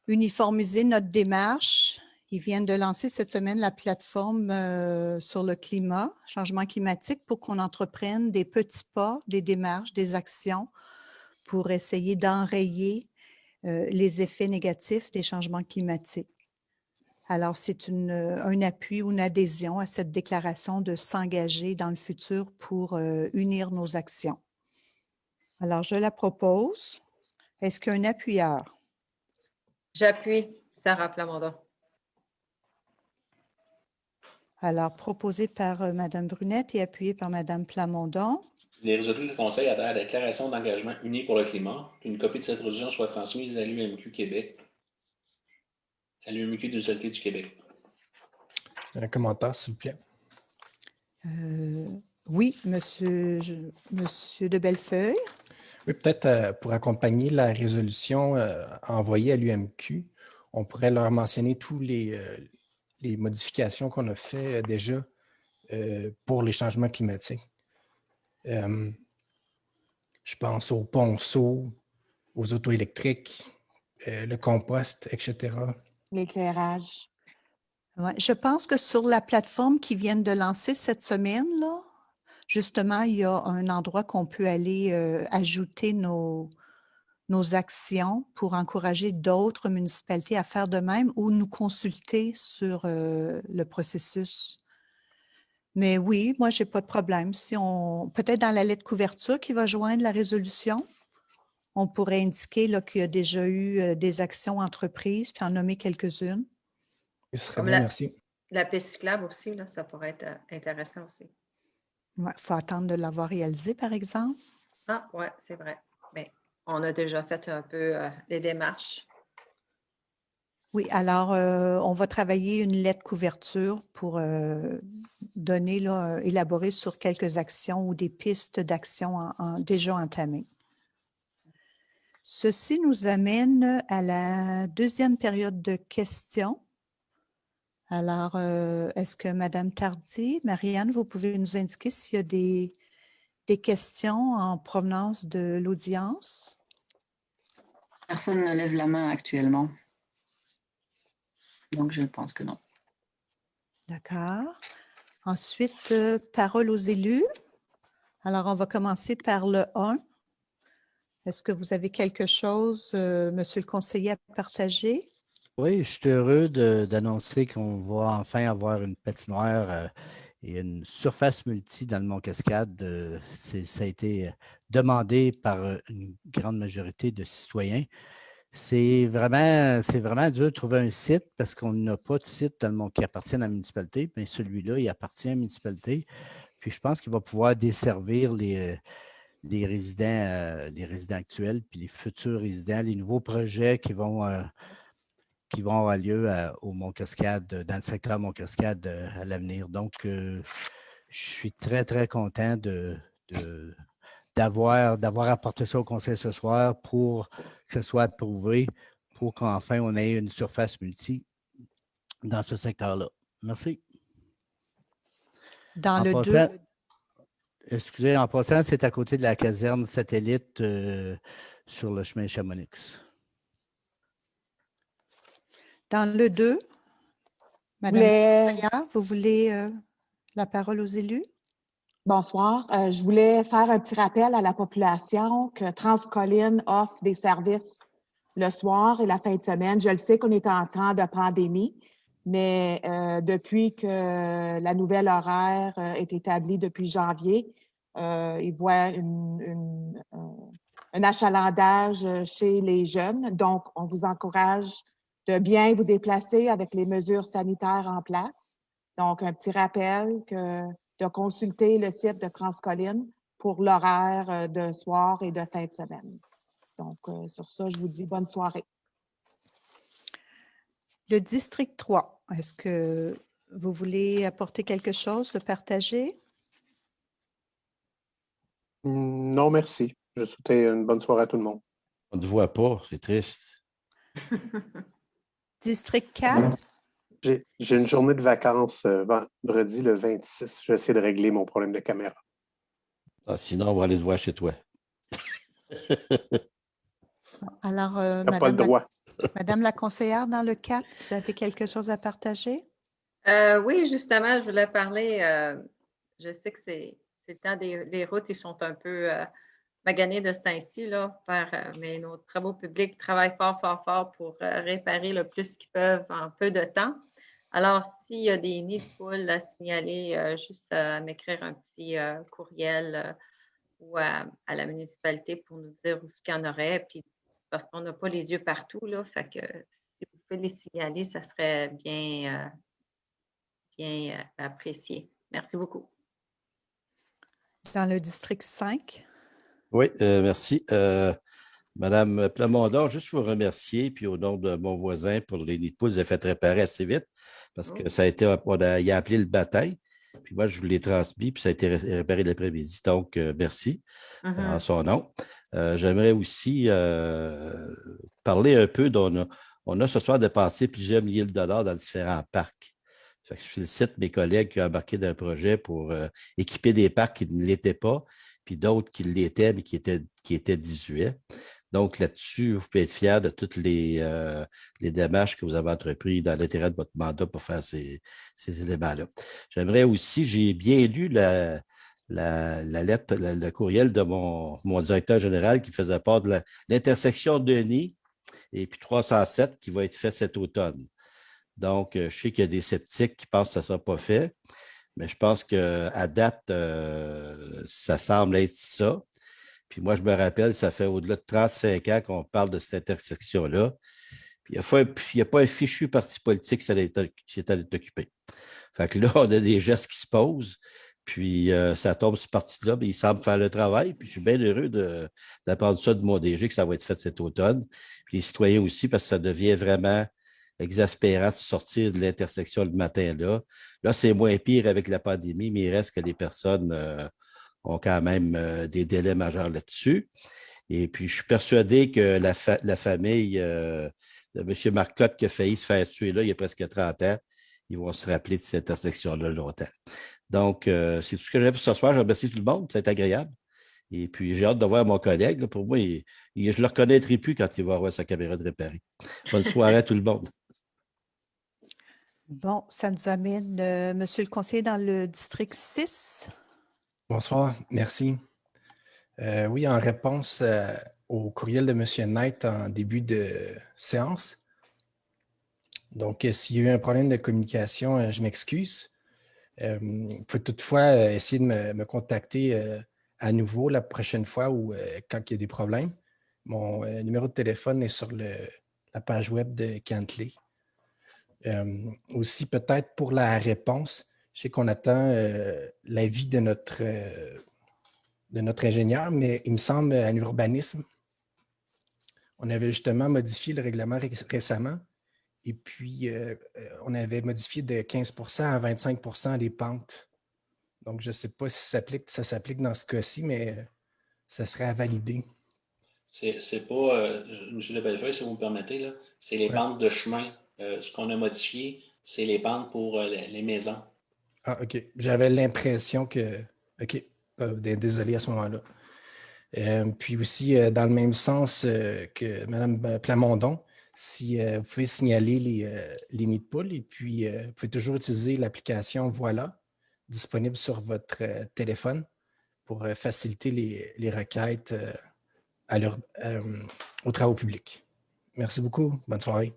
uniformiser notre démarche. Ils viennent de lancer cette semaine la plateforme sur le climat, changement climatique, pour qu'on entreprenne des petits pas, des démarches, des actions pour essayer d'enrayer les effets négatifs des changements climatiques. Alors, c'est un appui ou une adhésion à cette déclaration de s'engager dans le futur pour unir nos actions. Alors, je la propose. Est-ce qu'il y a un appuyeur? J'appuie. Sarah Plamondon. Alors, proposé par Mme Brunette et appuyé par Mme Plamondon. Il est résolu que le Conseil adhère à la déclaration d'engagement uni pour le climat, qu'une copie de cette résolution soit transmise à l'UMQ Québec, à l'UMQ de l'Utilité du Québec. Un commentaire, s'il vous plaît. Oui, monsieur de Bellefeuille. Oui, peut-être pour accompagner la résolution envoyée à l'UMQ, on pourrait leur mentionner tous les modifications qu'on a fait déjà pour les changements climatiques. Je pense aux ponceaux, aux autos électriques, le compost, etc. L'éclairage. Ouais, je pense que sur la plateforme qu'ils viennent de lancer cette semaine, là, justement, il y a un endroit qu'on peut aller ajouter nos actions pour encourager d'autres municipalités à faire de même ou nous consulter sur le processus. Mais oui, moi, je n'ai pas de problème. Si peut-être dans la lettre couverture qui va joindre la résolution, on pourrait indiquer qu'il y a déjà eu des actions entreprises, puis en nommer quelques-unes. Ce serait Comme bien, merci. La piste cyclable aussi, là, ça pourrait être intéressant aussi. Il faut attendre de l'avoir réalisé, par exemple. Ah, oui, c'est vrai. Bien, on a déjà fait un peu les démarches. Oui, alors, on va travailler une lettre couverture pour donner, là, élaborer sur quelques actions ou des pistes d'action déjà entamées. Ceci nous amène à la deuxième période de questions. Alors, est-ce que Mme Tardy, Marianne, vous pouvez nous indiquer s'il y a des questions en provenance de l'audience? Personne ne lève la main actuellement. Donc, je pense que non. D'accord. Ensuite, parole aux élus. Alors, on va commencer par le 1. Est-ce que vous avez quelque chose, monsieur le conseiller, à partager? Oui, je suis heureux d'annoncer qu'on va enfin avoir une patinoire et une surface multi dans le Mont-Cascade. Ça a été demandé par une grande majorité de citoyens. C'est vraiment dur de trouver un site parce qu'on n'a pas de site dans le monde qui appartient à la municipalité, mais celui-là, il appartient à la municipalité. Puis je pense qu'il va pouvoir desservir les résidents actuels, puis les futurs résidents, les nouveaux projets qui vont avoir lieu au Mont-Cascade, dans le secteur Mont-Cascade à l'avenir. Donc, je suis très, très content d'avoir apporté ça au conseil ce soir pour que ce soit approuvé, pour qu'enfin on ait une surface multi dans ce secteur-là. Merci. Dans En le passant, 2, excusez, en passant, c'est à côté de la caserne satellite sur le chemin Chamonix. dans le 2, Madame Conseillère, vous voulez la parole aux élus? Bonsoir. Je voulais faire un petit rappel à la population que Transcolline offre des services le soir et la fin de semaine. Je le sais qu'on est en temps de pandémie, mais depuis que la nouvelle horaire est établie depuis janvier, ils voient un achalandage chez les jeunes. Donc, on vous encourage de bien vous déplacer avec les mesures sanitaires en place. Donc, un petit rappel de consulter le site de Transcolline pour l'horaire de soir et de fin de semaine. Donc, sur ça, je vous dis bonne soirée. Le district 3, est-ce que vous voulez apporter quelque chose, le partager? Non, merci. Je souhaitais une bonne soirée à tout le monde. On ne te voit pas, c'est triste. District 4, J'ai une journée de vacances vendredi le 26. Je vais essayer de régler mon problème de caméra. Ah, sinon, on va aller te voir chez toi. alors, Tu n'as pas le droit. Madame la conseillère, dans le 4, vous avez quelque chose à partager? Oui, justement, je voulais parler, je sais que c'est le temps des routes, ils sont un peu maganés de ce temps-ci, là, mais nos travaux publics travaillent fort, fort, fort pour réparer le plus qu'ils peuvent en peu de temps. Alors, s'il y a des nids de poules à signaler, juste à m'écrire un petit courriel ou à la municipalité pour nous dire où ce qu'il y en aurait. Puis, parce qu'on n'a pas les yeux partout, là, fait que si vous pouvez les signaler, ça serait bien apprécié. Merci beaucoup. Dans le district 5, Oui, merci. Madame Plamondon, juste vous remercier, puis au nom de mon voisin pour les nids de poules, vous avez fait réparer assez vite parce que ça a été, il a appelé le bataille, puis moi, je vous l'ai transmis, puis ça a été réparé l'après-midi. Donc, merci en son nom. J'aimerais aussi parler un peu on a ce soir dépensé plusieurs milliers de dollars dans différents parcs. Fait que je félicite mes collègues qui ont embarqué dans un projet pour équiper des parcs qui ne l'étaient pas, puis d'autres qui l'étaient, mais qui étaient désuets. Donc, là-dessus, vous pouvez être fiers de toutes les démarches que vous avez entreprises dans l'intérêt de votre mandat pour faire ces éléments-là. J'aimerais aussi, j'ai bien lu la lettre, le courriel de mon directeur général qui faisait part de l'intersection Denis et puis 307 qui va être fait cet automne. Donc, je sais qu'il y a des sceptiques qui pensent que ça ne sera pas fait, mais je pense qu'à date, ça semble être ça. Puis moi, je me rappelle, ça fait au-delà de 35 ans qu'on parle de cette intersection-là. Puis il n'y a pas un fichu parti politique qui s'est allé t'occuper. Fait que là, on a des gestes qui se posent. Puis ça tombe sur ce parti-là, mais il semble faire le travail. Puis je suis bien heureux d'apprendre ça de mon DG, que ça va être fait cet automne. Puis les citoyens aussi, parce que ça devient vraiment exaspérant de sortir de l'intersection le matin là. Là, c'est moins pire avec la pandémie, mais il reste que les personnes ont quand même des délais majeurs là-dessus. Et puis, je suis persuadé que la famille de M. Marcotte qui a failli se faire tuer là il y a presque 30 ans, ils vont se rappeler de cette intersection-là longtemps. Donc, c'est tout ce que j'ai pour ce soir. Je remercie tout le monde. Ça a été agréable. Et puis, j'ai hâte de voir mon collègue. Là. Pour moi, je ne le reconnaîtrai plus quand il va avoir sa caméra de réparée. Bonne soirée à tout le monde. Bon, ça nous amène, Monsieur le conseiller, dans le district 6. Bonsoir, merci. Oui, en réponse au courriel de M. Knight en début de séance. Donc, s'il y a eu un problème de communication, je m'excuse. Vous pouvez toutefois essayer de me contacter à nouveau la prochaine fois ou quand il y a des problèmes. Mon numéro de téléphone est sur la page web de Cantley. Aussi, peut-être pour la réponse, je sais qu'on attend l'avis de notre ingénieur, mais il me semble à l'urbanisme, on avait justement modifié le règlement récemment et puis on avait modifié de 15 à 25 les pentes. Donc, je ne sais pas si ça s'applique dans ce cas-ci, mais ça serait à valider. C'est pas, M. de Bellefeuille, si vous me permettez, là, c'est les pentes de chemin. Ce qu'on a modifié, c'est les pentes pour les maisons. Ah, OK. J'avais l'impression que... OK. Désolé à ce moment-là. Puis aussi, dans le même sens que Mme Plamondon, si vous pouvez signaler les nids de poules et puis vous pouvez toujours utiliser l'application Voilà, disponible sur votre téléphone pour faciliter les requêtes aux travaux publics. Merci beaucoup. Bonne soirée.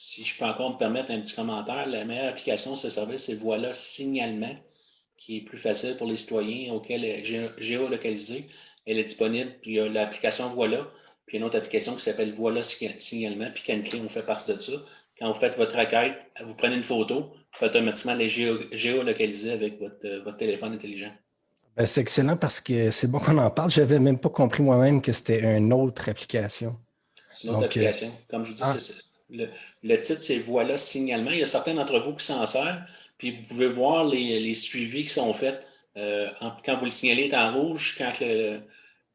Si je peux encore me permettre un petit commentaire, la meilleure application de ce service, c'est Voilà Signalement, qui est plus facile pour les citoyens auxquels elle est géolocalisée. Elle est disponible, puis il y a l'application Voilà, puis une autre application qui s'appelle Voilà Signalement, puis Cantley, on fait partie de ça. Quand vous faites votre requête, vous prenez une photo, vous faites automatiquement les géolocaliser avec votre téléphone intelligent. Ben, c'est excellent parce que c'est bon qu'on en parle. Je n'avais même pas compris moi-même que c'était une autre application. C'est une autre application. Comme je vous dis, le titre, c'est Voilà Signalement. Il y a certains d'entre vous qui s'en servent, puis vous pouvez voir les suivis qui sont faits. Quand vous le signalez, c'est en rouge. Quand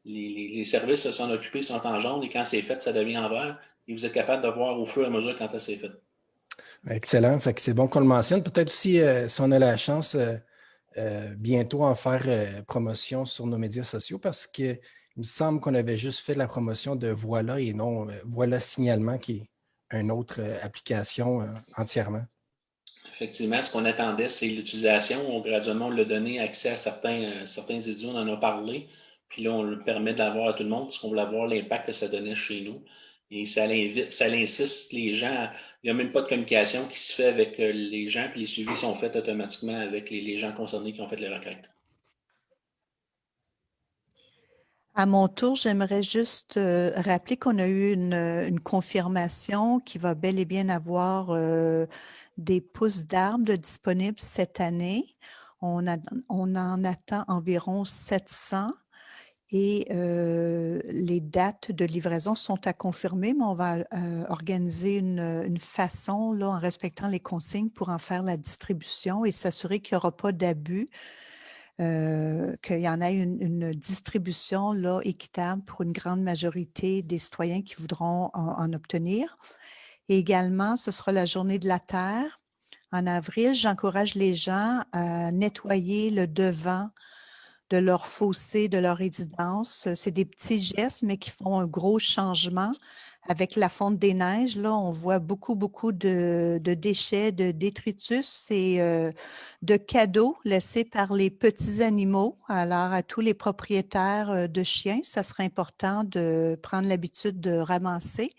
les services se sont occupés, sont en jaune. Et quand c'est fait, ça devient en vert. Et vous êtes capable de voir au fur et à mesure quand c'est fait. Excellent. Fait que c'est bon qu'on le mentionne. Peut-être aussi, si on a la chance, bientôt en faire promotion sur nos médias sociaux parce qu'il me semble qu'on avait juste fait la promotion de Voilà et non Voilà Signalement qui est une autre application entièrement. Effectivement, ce qu'on attendait, c'est l'utilisation. Graduellement, on l'a donné accès à certains étudiants, on en a parlé. Puis là, on le permet d'avoir à tout le monde parce qu'on voulait voir l'impact que ça donnait chez nous. Et ça insiste les gens. Il n'y a même pas de communication qui se fait avec les gens, puis les suivis sont faits automatiquement avec les gens concernés qui ont fait les requêtes. À mon tour, j'aimerais juste rappeler qu'on a eu une confirmation qu'il va bel et bien avoir des pousses d'arbres disponibles cette année. On en attend environ 700 et les dates de livraison sont à confirmer, mais on va organiser une façon là, en respectant les consignes pour en faire la distribution et s'assurer qu'il n'y aura pas d'abus. Qu'il y en ait une distribution là, équitable pour une grande majorité des citoyens qui voudront en obtenir. Et également, ce sera la journée de la Terre. En avril, j'encourage les gens à nettoyer le devant de leur fossé, de leur résidence. C'est des petits gestes, mais qui font un gros changement. Avec la fonte des neiges, là, on voit beaucoup de déchets, de détritus et de cadeaux laissés par les petits animaux. Alors, à tous les propriétaires de chiens, ça serait important de prendre l'habitude de ramasser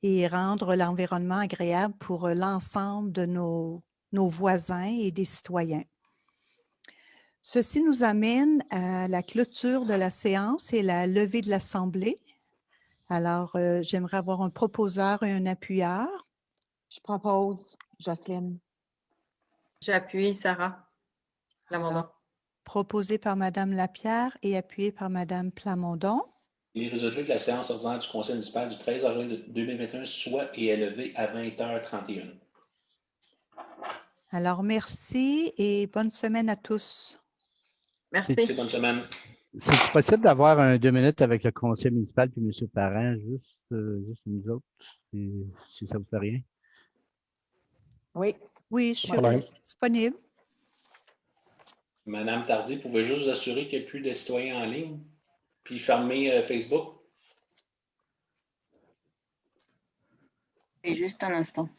et rendre l'environnement agréable pour l'ensemble de nos voisins et des citoyens. Ceci nous amène à la clôture de la séance et la levée de l'Assemblée. Alors, j'aimerais avoir un proposeur et un appuyeur. Je propose Jocelyne. J'appuie Sarah Plamondon. Proposé par Mme Lapierre et appuyé par Mme Plamondon. Il est résolu que la séance ordinaire du Conseil municipal du 13 avril 2021 soit et est levée à 20h31. Alors, merci et bonne semaine à tous. Merci. Bonne semaine. C'est possible d'avoir 2 minutes avec le conseil municipal puis M. Parent, juste nous autres, si ça ne vous fait rien? Oui. Oui, je suis Problème. disponible. Madame Tardy, pouvez juste vous assurer qu'il n'y a plus de citoyens en ligne, puis fermer Facebook. Et juste un instant.